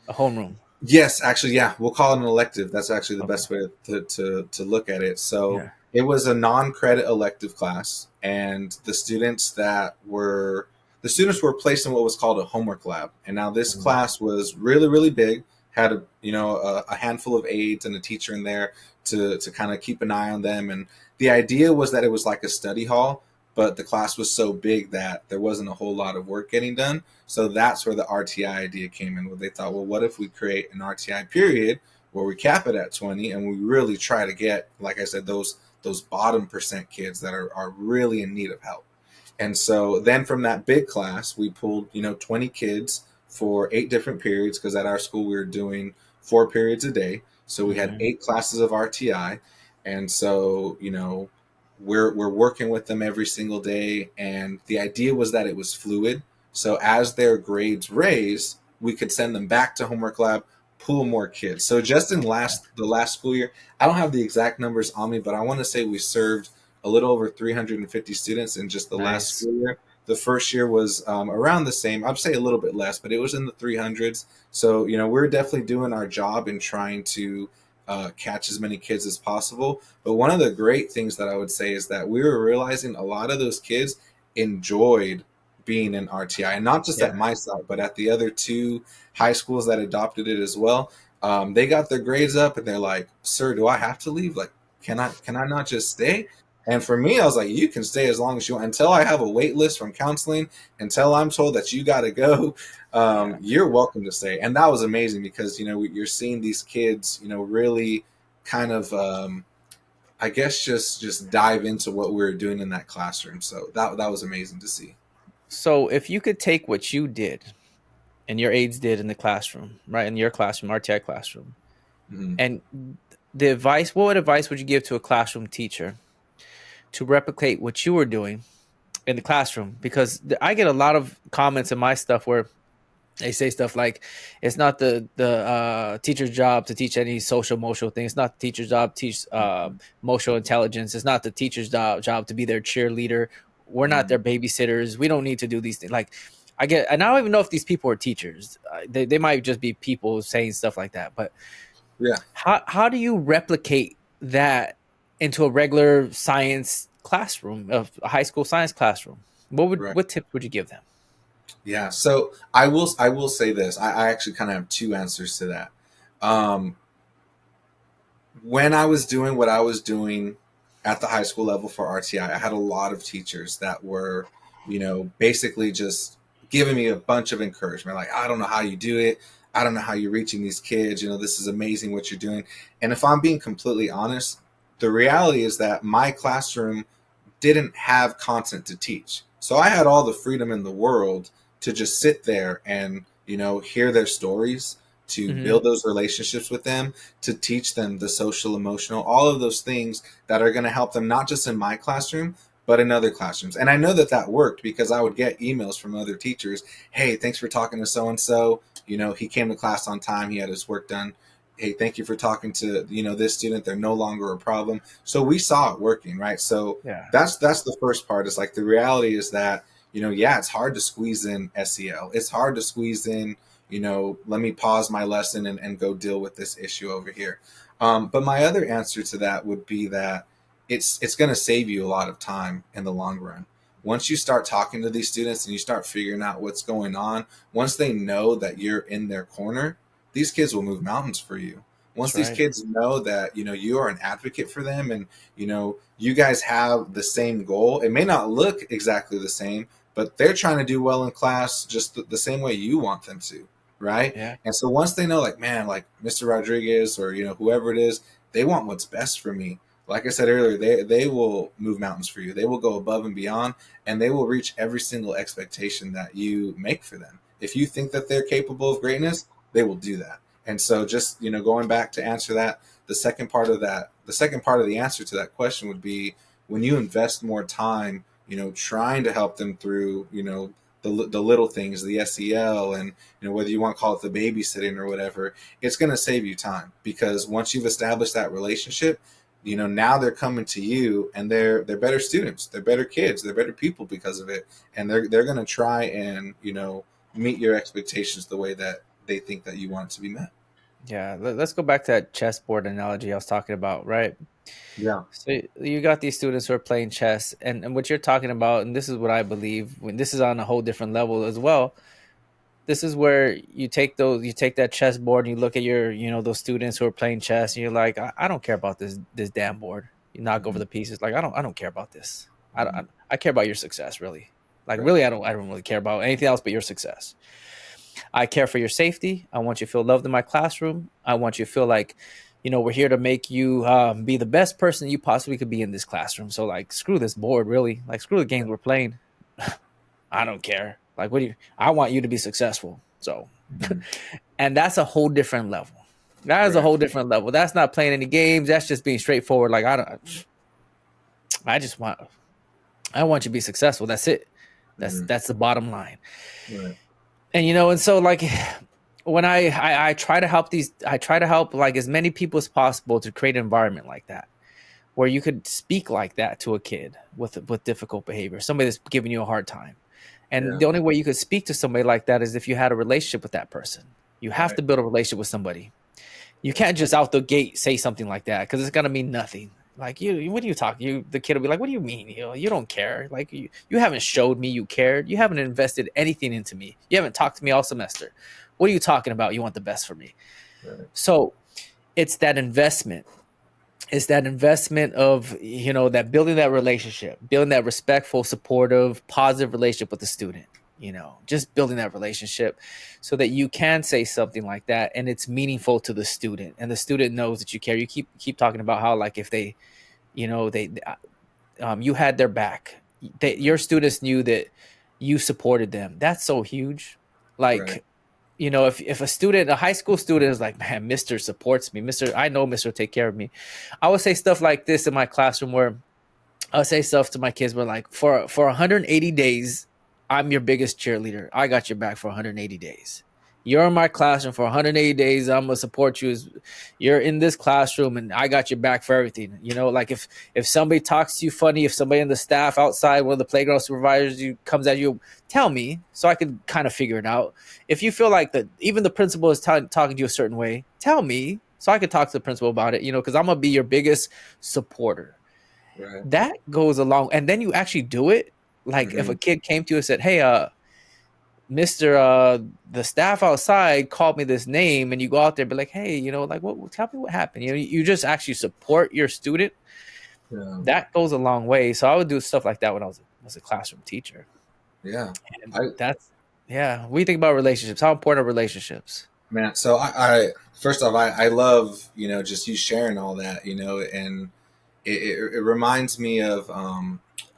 a homeroom. Yes, actually, yeah, we'll call it an elective. That's actually the Okay. best way to look at it. So Yeah. it was a non-credit elective class, and the students were placed in what was called a homework lab. And now this Mhm. class was really, really big. Had a handful of aides and a teacher in there to kind of keep an eye on them. And the idea was that it was like a study hall, but the class was so big that there wasn't a whole lot of work getting done. So that's where the RTI idea came in, where they thought, well, what if we create an RTI period where we cap it at 20 and we really try to get, like I said, those bottom percent kids that are really in need of help. And so then from that big class, we pulled, 20 kids for 8 different periods because at our school we were doing 4 periods a day. So we had Mhm. 8 classes of RTI. And so, we're working with them every single day. And the idea was that it was fluid. So as their grades raised, we could send them back to homework lab, pull more kids. So just in Okay. the last school year, I don't have the exact numbers on me, but I want to say we served a little over 350 students in just the last Nice. school year. The first year was around the same. I'd say a little bit less, but it was in the 300s. So, we're definitely doing our job in trying to catch as many kids as possible. But one of the great things that I would say is that we were realizing a lot of those kids enjoyed being in RTI, and not just at Yeah. my site, but at the other two high schools that adopted it as well. They got their grades up, and they're like, "Sir, do I have to leave? Like, can I not just stay?" And for me, I was like, you can stay as long as you want until I have a wait list from counseling, until I'm told that you got to go. Yeah. You're welcome to stay. And that was amazing because, you're seeing these kids, really kind of, I guess just dive into what we were doing in that classroom. So that was amazing to see. So if you could take what you did and your aides did in the classroom, right, in your classroom, RTI classroom, Mhm. and the advice, what advice would you give to a classroom teacher to replicate what you were doing in the classroom? Because I get a lot of comments in my stuff where they say stuff like, "It's not the teacher's job to teach any social emotional things. It's not the teacher's job to teach emotional intelligence. It's not the teacher's job to be their cheerleader. We're not their Mhm. babysitters. We don't need to do these things." Like, I get, and I don't even know if these people are teachers. They might just be people saying stuff like that. But Yeah. how do you replicate that into a regular science classroom, a high school science classroom? Right. What tips would you give them? Yeah. So I will say this. I actually kind of have two answers to that. Um, when I was doing what I was doing at the high school level for RTI, I had a lot of teachers that were, basically just giving me a bunch of encouragement. Like, I don't know how you do it. I don't know how you're reaching these kids. This is amazing what you're doing. And if I'm being completely honest, the reality is that my classroom didn't have content to teach. So I had all the freedom in the world to just sit there and, hear their stories, to Hmm. build those relationships with them, to teach them the social, emotional, all of those things that are going to help them not just in my classroom, but in other classrooms. And I know that that worked because I would get emails from other teachers. Hey, thanks for talking to so and so. He came to class on time. He had his work done. Hey, thank you for talking to this student. They're no longer a problem. So we saw it working, right? So Yeah. that's the first part. Is like the reality is that yeah, it's hard to squeeze in SEL. It's hard to squeeze in let me pause my lesson and go deal with this issue over here. But my other answer to that would be that it's going to save you a lot of time in the long run. Once you start talking to these students and you start figuring out what's going on, once they know that you're in their corner, these kids will move mountains for you. Once That's these right. kids know that you are an advocate for them, and you guys have the same goal. It may not look exactly the same, but they're trying to do well in class just the same way you want them to, right? Yeah. And so once they know, like, man, like Mr. Rodriguez or whoever it is, they want what's best for me. Like I said earlier, they will move mountains for you. They will go above and beyond, and they will reach every single expectation that you make for them. If you think that they're capable of greatness, they will do that. And so, just going back to answer that, the second part of the answer to that question would be when you invest more time, trying to help them through, the little things, the SEL, and whether you want to call it the babysitting or whatever, it's going to save you time because once you've established that relationship, now they're coming to you and they're better students, they're better kids, they're better people because of it, and they're going to try and meet your expectations the way that they think that you want it to be met. Yeah, let's go back to that chessboard analogy I was talking about, right? Yeah. So you got these students who are playing chess, and what you're talking about, and this is what I believe, when this is on a whole different level as well. This is where you take that chessboard and you look at those students who are playing chess, and you're like, I don't care about this damn board. You knock over Hmm. the pieces, like I don't care about this. Hmm. I care about your success, really. Like Right. really, I don't really care about anything else but your success. I care for your safety. I want you to feel loved in my classroom. I want you to feel like, we're here to make you be the best person you possibly could be in this classroom. So like, screw this board, really. Like, screw the games we're playing. I don't care. Like, what do you? I want you to be successful. So, Hmm. and that's a whole different level. That is a Right. whole different level. That's not playing any games. That's just being straightforward. Like, I don't. I just want. I want you to be successful. That's it. Hmm. That's the bottom line. Right. And and so like when I try to help I try to help like as many people as possible to create an environment like that where you could speak like that to a kid with difficult behavior, somebody that's giving you a hard time. And Yeah. the only way you could speak to somebody like that is if you had a relationship with that person. You have Right. to build a relationship with somebody. You Yeah. can't just out the gate say something like that because it's gonna mean nothing. Like what are you talking? The kid will be like, "What do you mean? You don't care. Like you haven't showed me you cared. You haven't invested anything into me. You haven't talked to me all semester. What are you talking about? You want the best for me." Right. So it's that investment. it's that investment of, that building that relationship, building that respectful, supportive, positive relationship with the student. Just building that relationship so that you can say something like that and it's meaningful to the student, and the student knows that you care. You keep talking about how, like, if they, they you had their back. Your students knew that you supported them. That's so huge. Right. Like, if a student, a high school student, is like, man, Mister supports me. I know Mister will take care of me. I would say stuff like this in my classroom, where I'll say stuff to my kids, but like, for 180 days, I'm your biggest cheerleader. I got your back for 180 days. You're in my classroom for 180 days. I'm gonna support you. You're in this classroom, and I got your back for everything. Like, if somebody talks to you funny, if somebody in the staff outside, one of the playground supervisors, comes at you, tell me so I can kind of figure it out. If you feel like that, even the principal is talking to you a certain way, tell me so I can talk to the principal about it. Because I'm gonna be your biggest supporter. Right. That goes along, and then you actually do it. Like, if Hmm. a kid came to you and said, hey, Mr. The staff outside called me this name, and you go out there and be like, hey, like, what, tell me what happened. You just actually support your student. Yeah. That goes a long way. So I would do stuff like that when I was a classroom teacher. Yeah. And I that's, yeah, we think about relationships. How important are relationships? Man, so I first off, I love, just you sharing all that, and it reminds me of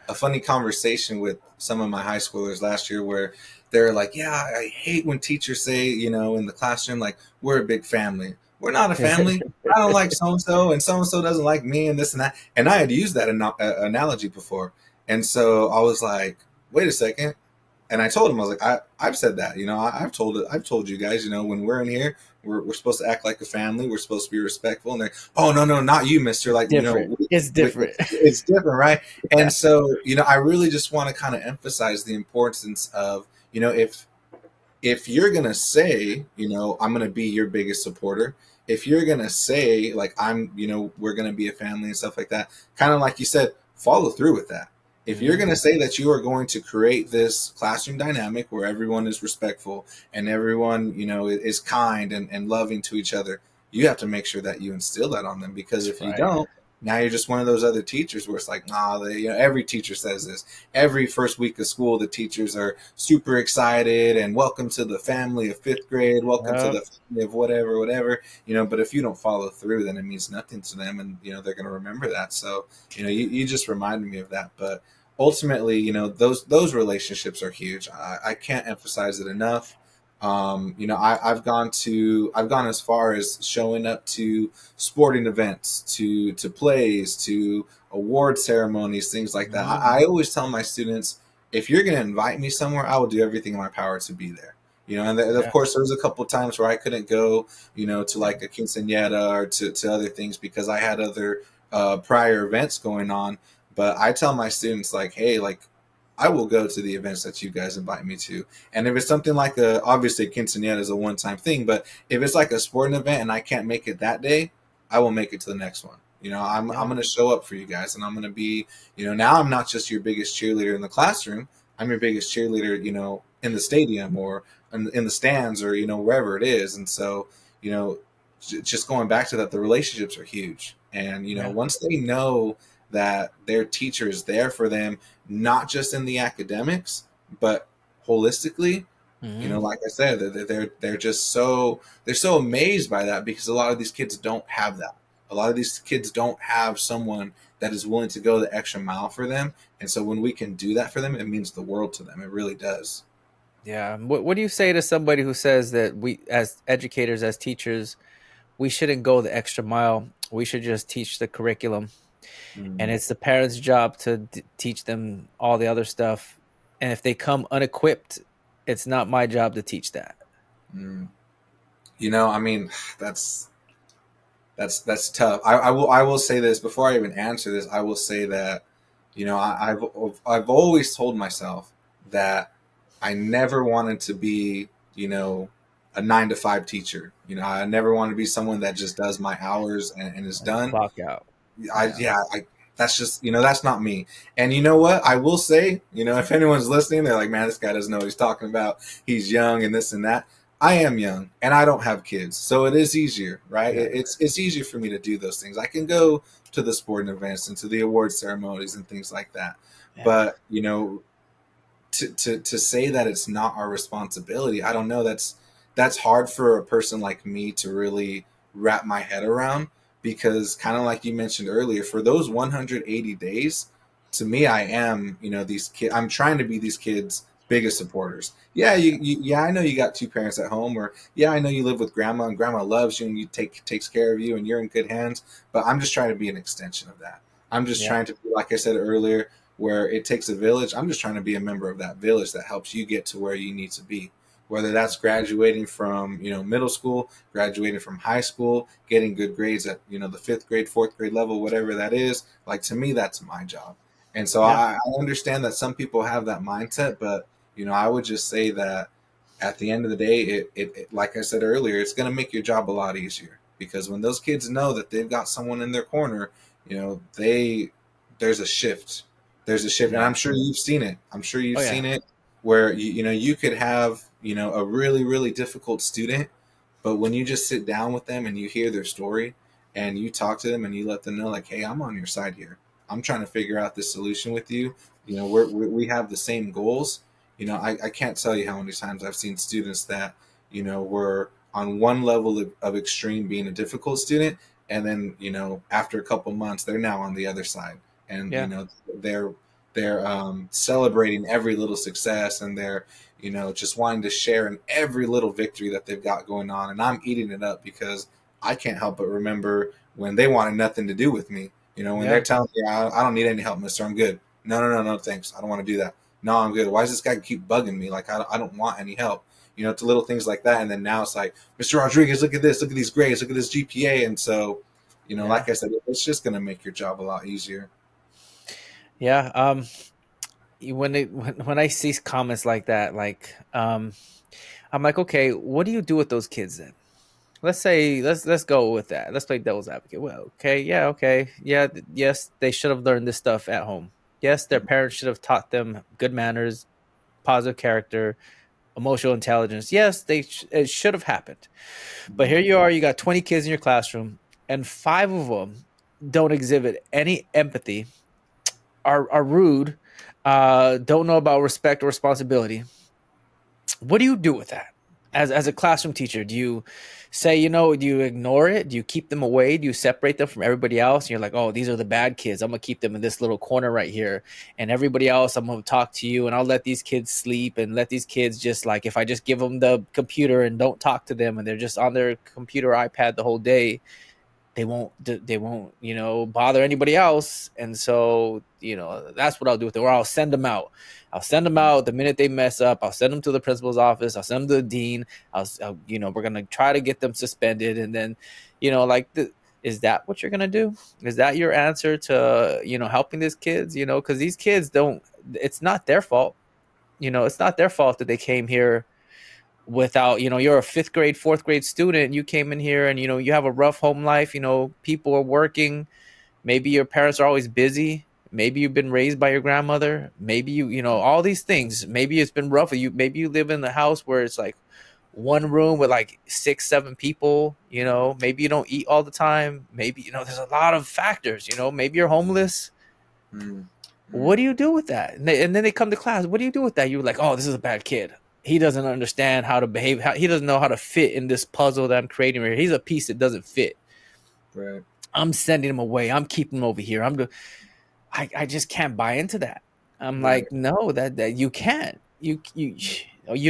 a funny conversation with some of my high schoolers last year where they're like, yeah, I hate when teachers say, in the classroom, like, we're a big family. We're not a family. I don't like so and so doesn't like me, and this and that. And I had used that analogy before. And so I was like, wait a second. And I told him, I was like, I've said that, I've told you guys, when we're in here, we're supposed to act like a family. We're supposed to be respectful. And they're, oh, no, no, not you, mister. Like, Different. It's different. it's different. Right. And so, I really just want to kind of emphasize the importance of, if you're going to say, I'm going to be your biggest supporter, if you're going to say, like, we're going to be a family and stuff like that, kind of like you said, follow through with that. If you're going to Mhm. say that you are going to create this classroom dynamic where everyone is respectful and everyone, is kind and loving to each other, you have to make sure that you instill that on them, because That's if you right. don't, now you're just one of those other teachers where it's like, nah, every teacher says this. Every first week of school, the teachers are super excited and welcome to the family of fifth grade, welcome to Yep. the family of whatever, whatever, but if you don't follow through, then it means nothing to them, and, they're going to remember that. So, you just reminded me of that. But ultimately, those relationships are huge. I can't emphasize it enough. I've gone as far as showing up to sporting events, to plays, to award ceremonies, things like that. I Mhm. always tell my students, if you're going to invite me somewhere, I will do everything in my power to be there. And of Yeah. course, there was a couple of times where I couldn't go, to like a quinceañera or to other things because I had other prior events going on. But I tell my students, like, hey, like, I will go to the events that you guys invite me to. And if it's something like obviously quinceañera is a one-time thing, but if it's like a sporting event and I can't make it that day, I will make it to the next one. I'm Yeah. going to show up for you guys, and I'm going to be, now I'm not just your biggest cheerleader in the classroom. I'm your biggest cheerleader, in the stadium or in the stands or, wherever it is. And so, just going back to that, the relationships are huge. And, Yeah. once they know that their teacher is there for them, not just in the academics, but holistically, Mhm. like I said, they're just they're so amazed by that, because a lot of these kids don't have that. A lot of these kids don't have someone that is willing to go the extra mile for them. And so when we can do that for them, it means the world to them. It really does. Yeah. What do you say to somebody who says that we, as educators, as teachers, we shouldn't go the extra mile? We should just teach the curriculum, and Mm, it's the parents' job to teach them all the other stuff. And if they come unequipped, it's not my job to teach that. mm. I mean, that's that's tough. I will say this before I even answer this. I will say that, I've always told myself that I never wanted to be, a 9 to 5 teacher. I never want to be someone that just does my hours and is And done. clock out. I Yeah. Yeah, that's just, that's not me. And you know what? I will say, if anyone's listening, they're like, man, this guy doesn't know what he's talking about. He's young and this and that. I am young and I don't have kids, so it is easier, right? Yeah, It's easier for me to do those things. I can go to the sporting events and to the award ceremonies and things like that. yeah, But to say that it's not our responsibility, I don't know. That's hard for a person like me to really wrap my head around, because kind of like you mentioned earlier, for those 180 days, to me, I am, these kids. I'm trying to be these kids' biggest supporters. Yeah, yeah, I know you got two parents at home, or yeah, I know you live with grandma and grandma loves you and you takes care of you and you're in good hands. But I'm just trying to be an extension of that. I'm just yeah, trying to be, like I said earlier, where it takes a village. I'm just trying to be a member of that village that helps you get to where you need to be. Whether that's graduating from, middle school, graduating from high school, getting good grades at, the fifth grade, fourth grade level, whatever that is, like to me, that's my job. And so yeah, I understand that some people have that mindset, but, I would just say that at the end of the day, like I said earlier, it's going to make your job a lot easier, because when those kids know that they've got someone in their corner, they there's a shift. There's a shift, and yeah. I'm sure you've seen it. I'm sure you've Oh seen yeah, it where you could have a really really difficult student, but when you just sit down with them and you hear their story and you talk to them and you let them know, like, hey, I'm on your side here. I'm trying to figure out this solution with you. We have the same goals. I can't tell you how many times I've seen students that were on one level of extreme being a difficult student, and then after a couple months they're now on the other side, and yeah, they're celebrating every little success, and they're just wanting to share in every little victory that they've got going on, and I'm eating it up because I can't help but remember when they wanted nothing to do with me. When they're yeah, telling me, I don't need any help, mister, I'm good. No, no, no, no, thanks, I don't want to do that. No, I'm good. Why does this guy keep bugging me? Like, I don't want any help. It's little things like that. And then now it's like, Mr. Rodriguez, look at this, look at these grades, look at this GPA. And so, yeah, like I said, it's just going to make your job a lot easier. yeah. When I see comments like that, like, I'm like, okay, what do you do with those kids then? Let's say let's go with that. Let's play devil's advocate. Well, okay, yeah, yes, they should have learned this stuff at home. Yes, their parents should have taught them good manners, positive character, emotional intelligence. Yes, it should have happened. But Mhm. here you are, you got 20 kids in your classroom, and five of them don't exhibit any empathy, are rude, don't know about respect or responsibility. What do you do with that? As a classroom teacher, do you say, do you ignore it? Do you keep them away? Do you separate them from everybody else? And you're like, oh, these are the bad kids. I'm gonna keep them in this little corner right here. And everybody else, I'm gonna talk to you and I'll let these kids sleep and let these kids just, like, if I just give them the computer and don't talk to them and they're just on their computer iPad the whole day, they won't bother anybody else. And so that's what I'll do with it. Or I'll send them out the minute they mess up. I'll send them to the principal's office. I'll send them to the dean. We're gonna try to get them suspended. And then like, is that what you're gonna do? Is that your answer to helping these kids? Because these kids don't, it's not their fault. It's not their fault that they came here without, you're a fifth grade, fourth grade student. You came in here and you have a rough home life. People are working. Maybe your parents are always busy. Maybe you've been raised by your grandmother. Maybe all these things. Maybe it's been rough for you. Maybe you live in the house where it's like one room with like 6 7 people. Maybe you don't eat all the time. Maybe there's a lot of factors. Maybe you're homeless. Mm, What mm, do you do with that? And then they come to class. What do you do with that? You're like, oh, this is a bad kid. He doesn't understand how to behave. He doesn't know how to fit in this puzzle that I'm creating right here. He's a piece that doesn't fit. right, I'm sending him away. I'm keeping him over here. I just can't buy into that. I'm right. like, no, that you can't. You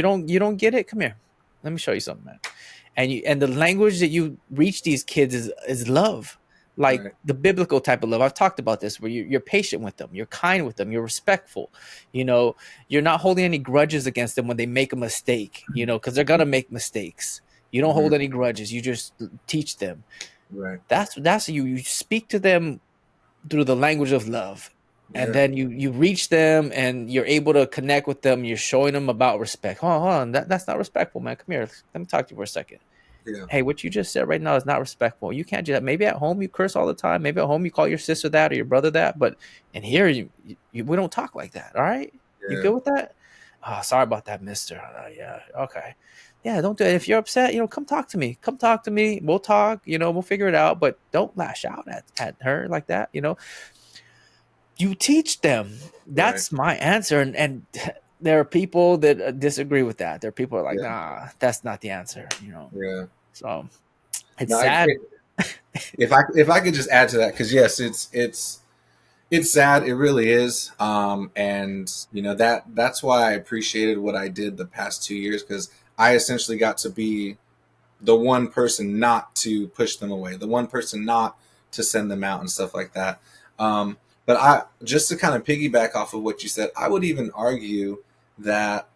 don't get it. Come here. Let me show you something, man. And the language that you reach these kids is love, like Right. the biblical type of love. I've talked about this, where you're patient with them, you're kind with them, you're respectful. You know, you're not holding any grudges against them when they make a mistake. Because they're gonna make mistakes. You don't Hmm. hold any grudges. You just teach them. Right. That's you speak to them through the language of love, and Yeah. then you reach them and you're able to connect with them. You're showing them about respect. Hold on, that's not respectful, man. Come here, let me talk to you for a second. Yeah. Hey, what you just said right now is not respectful. You can't do that. Maybe at home you curse all the time. Maybe at home you call your sister that or your brother that, but in here we don't talk like that. All right, you Yeah. good with that? Oh, sorry about that, mister. Yeah, okay. Yeah, don't do it. If you're upset, come talk to me. Come talk to me. We'll talk, we'll figure it out, but don't lash out at her like that. You teach them. Right. That's my answer. And there are people that disagree with that. There are people who are like, Yeah. nah, that's not the answer. Yeah. So it's No, sad. if I could just add to that, because yes, it's sad. It really is. And that's why I appreciated what I did the past 2 years, because I essentially got to be the one person not to push them away, the one person not to send them out and stuff like that. But I just to kind of piggyback off of what you said, I would even argue that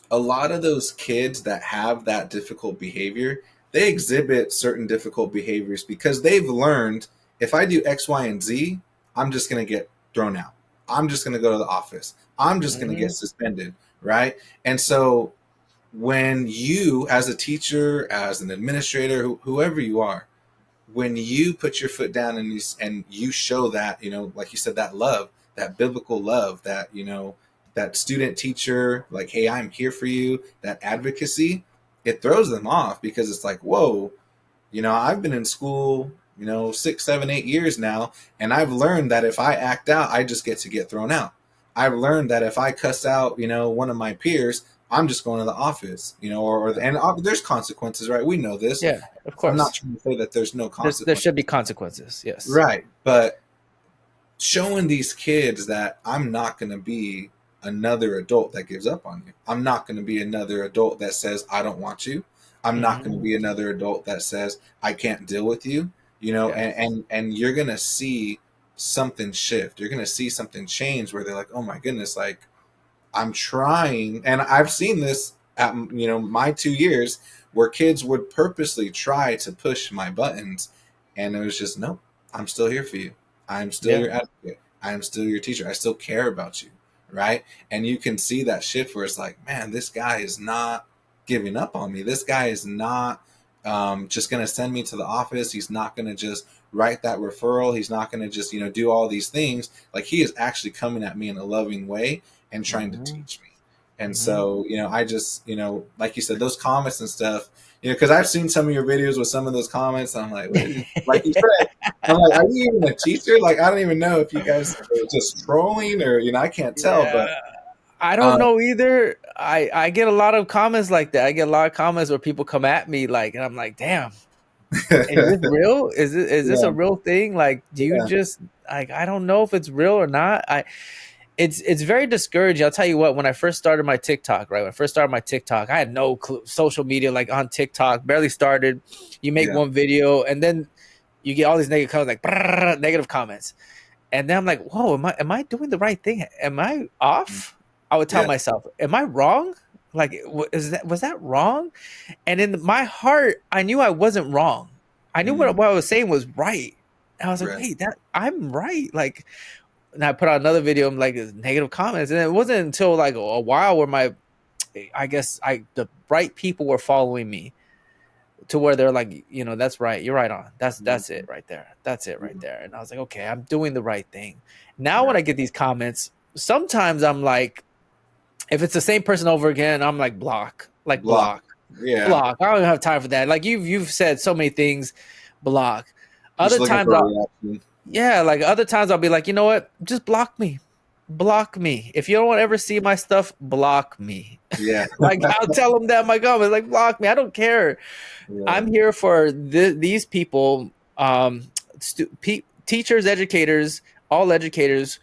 a lot of those kids that have that difficult behavior, they exhibit certain difficult behaviors because they've learned, if I do X, Y, and Z, I'm just going to get thrown out. I'm just going to go to the office. I'm just going to get Mhm. suspended. Right. And so when you, as a teacher, as an administrator, whoever you are, when you put your foot down and you show that, like you said, that love, that biblical love, that, that student teacher, like, hey, I'm here for you, that advocacy, it throws them off because it's like, whoa, I've been in school, 6, 7, 8 years now, and I've learned that if I act out, I just get thrown out. I've learned that if I cuss out, one of my peers, I'm just going to the office, there's consequences, right? We know this. Yeah, of I'm not course. trying to say that there's no There consequence, should be consequences. Yes. right? But showing these kids that I'm not going to be another adult that gives up on you. I'm not going to be another adult that says I don't want you. I'm not going to Mhm. be another adult that says I can't deal with you. Yes. And you're going to see something shift. You're going to see something change where they're like, "Oh my goodness, like I'm trying." And I've seen this at my 2 years where kids would purposely try to push my buttons, and it was just no. I'm still here for you. I'm still Yeah. your advocate. I'm still your teacher. I still care about you, right? And you can see that shift where it's like, man, this guy is not giving up on me. This guy is not just going to send me to the office. He's not going to just write that referral. He's not going to just do all these things. Like, he is actually coming at me in a loving way and trying to Mhm. teach me. And Mhm. so, I just, like you said, those comments and stuff, because I've seen some of your videos with some of those comments. And I'm like, what is, like you said, I'm like, are you even a teacher? Like, I don't even know if you guys are just trolling or, I can't tell, but, Yeah. I don't um, know either. I get a lot of comments like that. I get a lot of comments where people come at me like, and I'm like, damn, is this real? Is this a yeah, real thing? Like, do you yeah, just like I don't know if it's real or not. It's very discouraging. I'll tell you what, when I first started my TikTok, right? When I first started my TikTok, I had no clue, social media like on TikTok, barely started. You make yeah, one video and then you get all these negative comments, like brrr, negative comments. And then I'm like, whoa, am I doing the right thing? Am I off? I would tell yeah, myself, am I wrong? Like, was that wrong? And in my heart, I knew I wasn't wrong. I knew what, mm, what I was saying was right. And I was like, right, wait, that I'm right. Like, and I put out another video, I'm like negative comments, and it wasn't until like a while where I guess the right people were following me to where they're like, that's right, you're right on. That's it mm, right there. That's it right there. And I was like, okay, I'm doing the right thing. Now when yeah, I get these comments, sometimes I'm like, if it's the same person over again, I'm like block, like block, block, yeah, block. I don't have time for that. Like you've said so many things, block. just Other looking times for a reaction, yeah, like other times I'll be like, you know what? Just block me. Block me. If you don't want to ever see my stuff, block me. yeah, Like I'll tell them that in my comments, like block me. I don't care. yeah, I'm here for these people, teachers, educators, all educators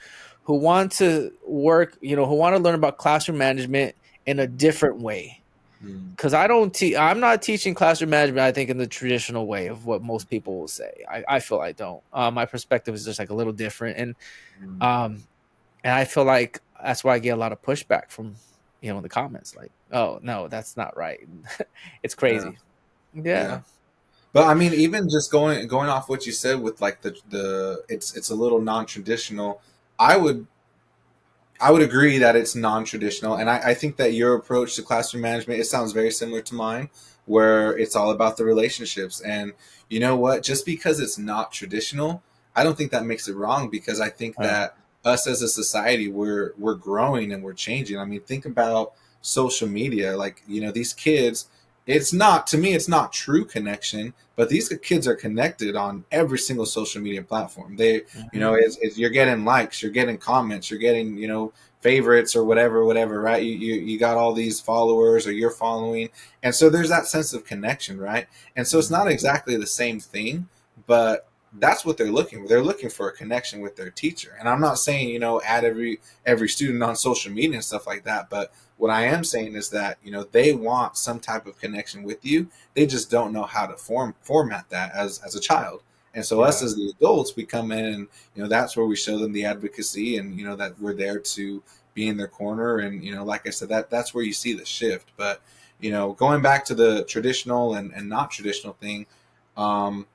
who want to work, who want to learn about classroom management in a different way. mm, Because I don't teach, I'm not teaching classroom management, I think, in the traditional way of what most people will say. I feel I don't. My perspective is just like a little different. mm, Um, and I feel like that's why I get a lot of pushback from, in the comments, like, oh, no, that's not right. It's yeah, crazy. yeah. Yeah. But I mean, even just going off what you said with like the it's a little non traditional. I would I would agree that it's non traditional, and I think that your approach to classroom management, it sounds very similar to mine, where it's all about the relationships. And you know what? Just because it's not traditional, I don't think that makes it wrong, because I think Right. that us as a society, we're growing and we're changing. I mean, think about social media. Like, these kids. it's not, to me, it's not true connection, but these kids are connected on every single social media platform. They, Hmm. it's you're getting likes, you're getting comments, you're getting, favorites or whatever, right? You got all these followers, or you're following, and so there's that sense of connection, right? And so it's not exactly the same thing, but that's what they're looking for. They're looking for a connection with their teacher. And I'm not saying, add every student on social media and stuff like that, but what I am saying is that, they want some type of connection with you. They just don't know how to format that as a child. And so us Yeah. as the adults, we come in and, that's where we show them the advocacy, and, that we're there to be in their corner. And, like I said, that's where you see the shift. But, going back to the traditional and not traditional thing, um,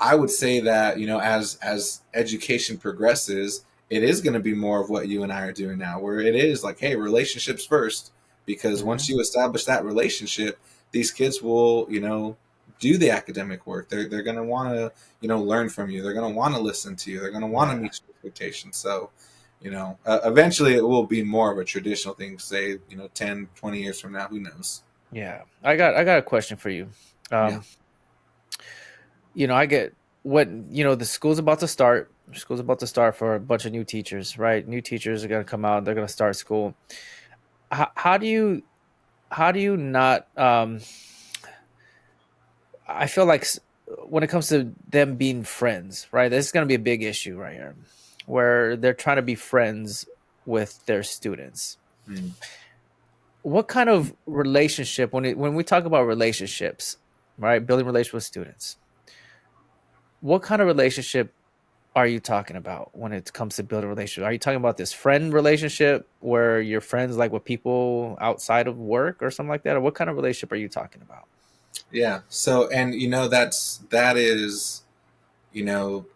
I would say that, as education progresses, it is going to be more of what you and I are doing now, where it is like, hey, relationships first, because once Hmm. you establish that relationship, these kids will, do the academic work. They're going to want to, learn from you. They're going to want to listen to you. They're going to want to Yeah. meet your expectations. So, eventually it will be more of a traditional thing, say, 10, 20 years from now, who knows? Yeah. I got a question for you. Yeah. Um, I get what the school's about to start. School's about to start for a bunch of new teachers, right? New teachers are going to come out. They're going to start school. How do you not? I feel like when it comes to them being friends, right? This is going to be a big issue right here, where they're trying to be friends with their students. Mm. What kind of relationship when we talk about relationships, right? Building relationships with students. What kind of relationship are you talking about when it comes to building a relationship? Are you talking about this friend relationship where you're friends like with people outside of work or something like that? Or what kind of relationship are you talking about? Yeah. So, and that is, you know,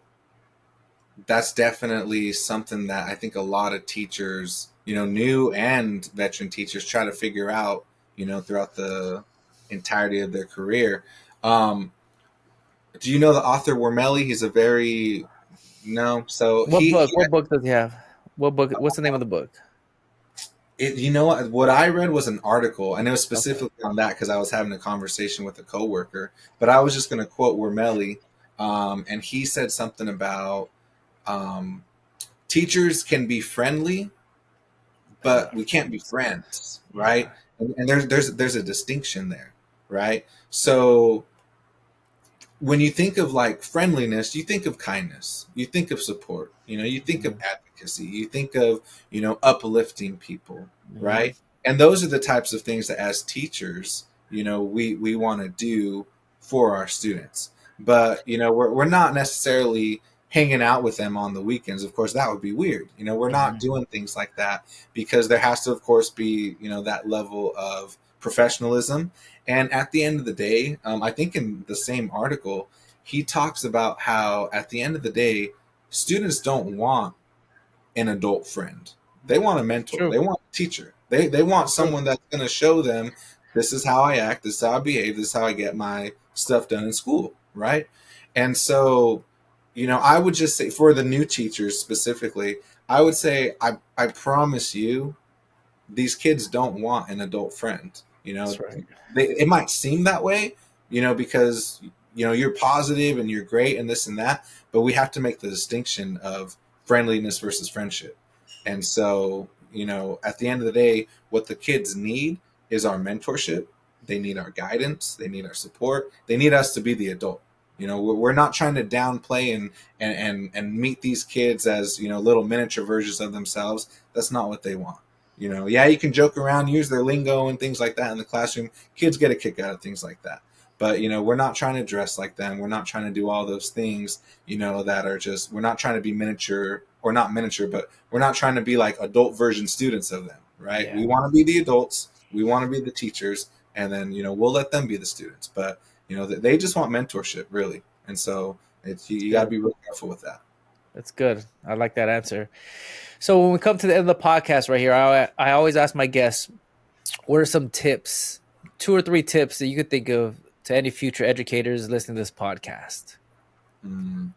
that's definitely something that I think a lot of teachers, new and veteran teachers, try to figure out, throughout the entirety of their career. Um, do you know the author Wormelli? He's a very no. So What he, book? What book does he have? What book? What's the name of the book? you know what I read was an article, and it was Okay. specifically on that because I was having a conversation with a coworker. But I was just going to quote Wormelli, and he said something about um, teachers can be friendly, But but not we can't be friends. friends, right? Yeah. And there's a distinction there, right? So when you think of like friendliness, you think of kindness, you think of support, you think of Hmm. advocacy, you think of, uplifting people, Hmm. right? And those are the types of things that as teachers, we want to do for our students. But, we're not necessarily hanging out with them on the weekends. Of course, that would be weird. We're not Hmm. doing things like that because there has to, of course, be, that level of professionalism. And at the end of the day, I think in the same article, he talks about how at the end of the day, students don't want an adult friend. They want a mentor. True. They want a teacher. They want True. someone that's going to show them this is how I act, this is how I behave, this is how I get my stuff done in school, right? And so, I would just say for the new teachers specifically, I would say I promise you these kids don't want an adult friend. That's right. It might seem that way, because you're positive and you're great and this and that, but we have to make the distinction of friendliness versus friendship. And so, at the end of the day, what the kids need is our mentorship. They need our guidance. They need our support. They need us to be the adult. We're not trying to downplay and meet these kids as little miniature versions of themselves. That's not what they want. Yeah, you can joke around, use their lingo and things like that in the classroom. Kids get a kick out of things like that. But, we're not trying to dress like them. We're not trying to do all those things, that are just, we're not trying to be miniature or not miniature, but we're not trying to be like adult version students of them, right? Yeah. We want to be the adults. We want to be the teachers. And then, we'll let them be the students. But, they just want mentorship, really. And so It's you got to good. be really careful with that. That's good. I like that answer. So when we come to the end of the podcast right here, I always ask my guests, what are some tips, 2 or 3 tips that you could think of to any future educators listening to this podcast? Mm.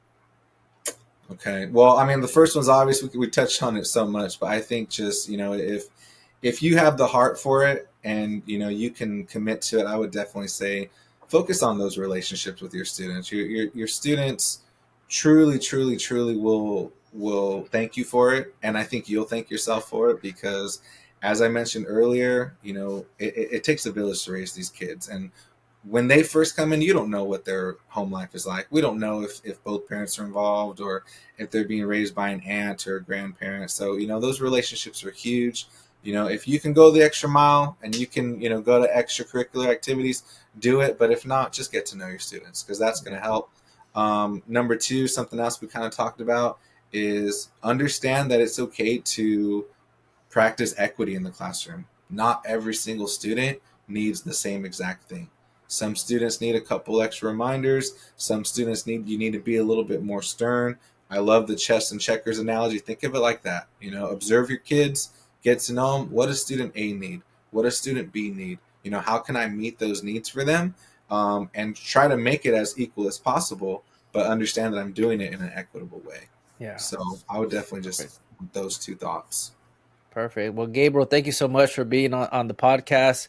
Okay. Well, I mean, the first one's obvious. We touched on it so much, but I think just if you have the heart for it and you can commit to it, I would definitely say focus on those relationships with your students. Your students truly, truly, truly will thank you for it, and I think you'll thank yourself for it because, as I mentioned earlier, it takes a village to raise these kids, and when they first come in, you don't know what their home life is like. We don't know if both parents are involved or if they're being raised by an aunt or a grandparent. So, those relationships are huge. If you can go the extra mile and you can, go to extracurricular activities, do it. But if not, just get to know your students because that's going to help. Number two, something else we kind of talked about is understand that it's okay to practice equity in the classroom. Not every single student needs the same exact thing. Some students need a couple extra reminders. Some students need to be a little bit more stern. I love the chess and checkers analogy. Think of it like that. Observe your kids, get to know them. What does student A need? What does student B need? How can I meet those needs for them? And try to make it as equal as possible, but understand that I'm doing it in an equitable way. Yeah. So I would definitely just Perfect. those two thoughts. Perfect. Well, Gabriel, thank you so much for being on the podcast.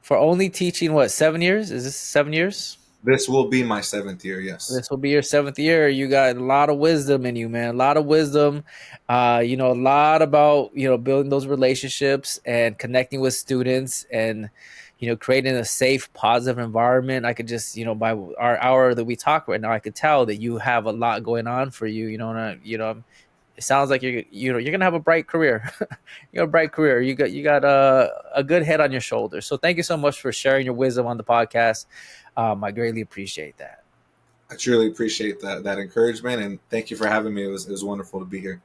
For only teaching, what, 7 years? Is this 7 years? This will be my seventh year, yes. This will be your seventh year. You got a lot of wisdom in you, man. A lot of wisdom. A lot about building those relationships and connecting with students, and creating a safe, positive environment. I could just by our hour that we talk right now, I could tell that you have a lot going on for you. It sounds like you're gonna have a bright career. You have a bright career. You got a good head on your shoulders. So thank you so much for sharing your wisdom on the podcast. I greatly appreciate that. I truly appreciate that encouragement, and thank you for having me. It was wonderful to be here.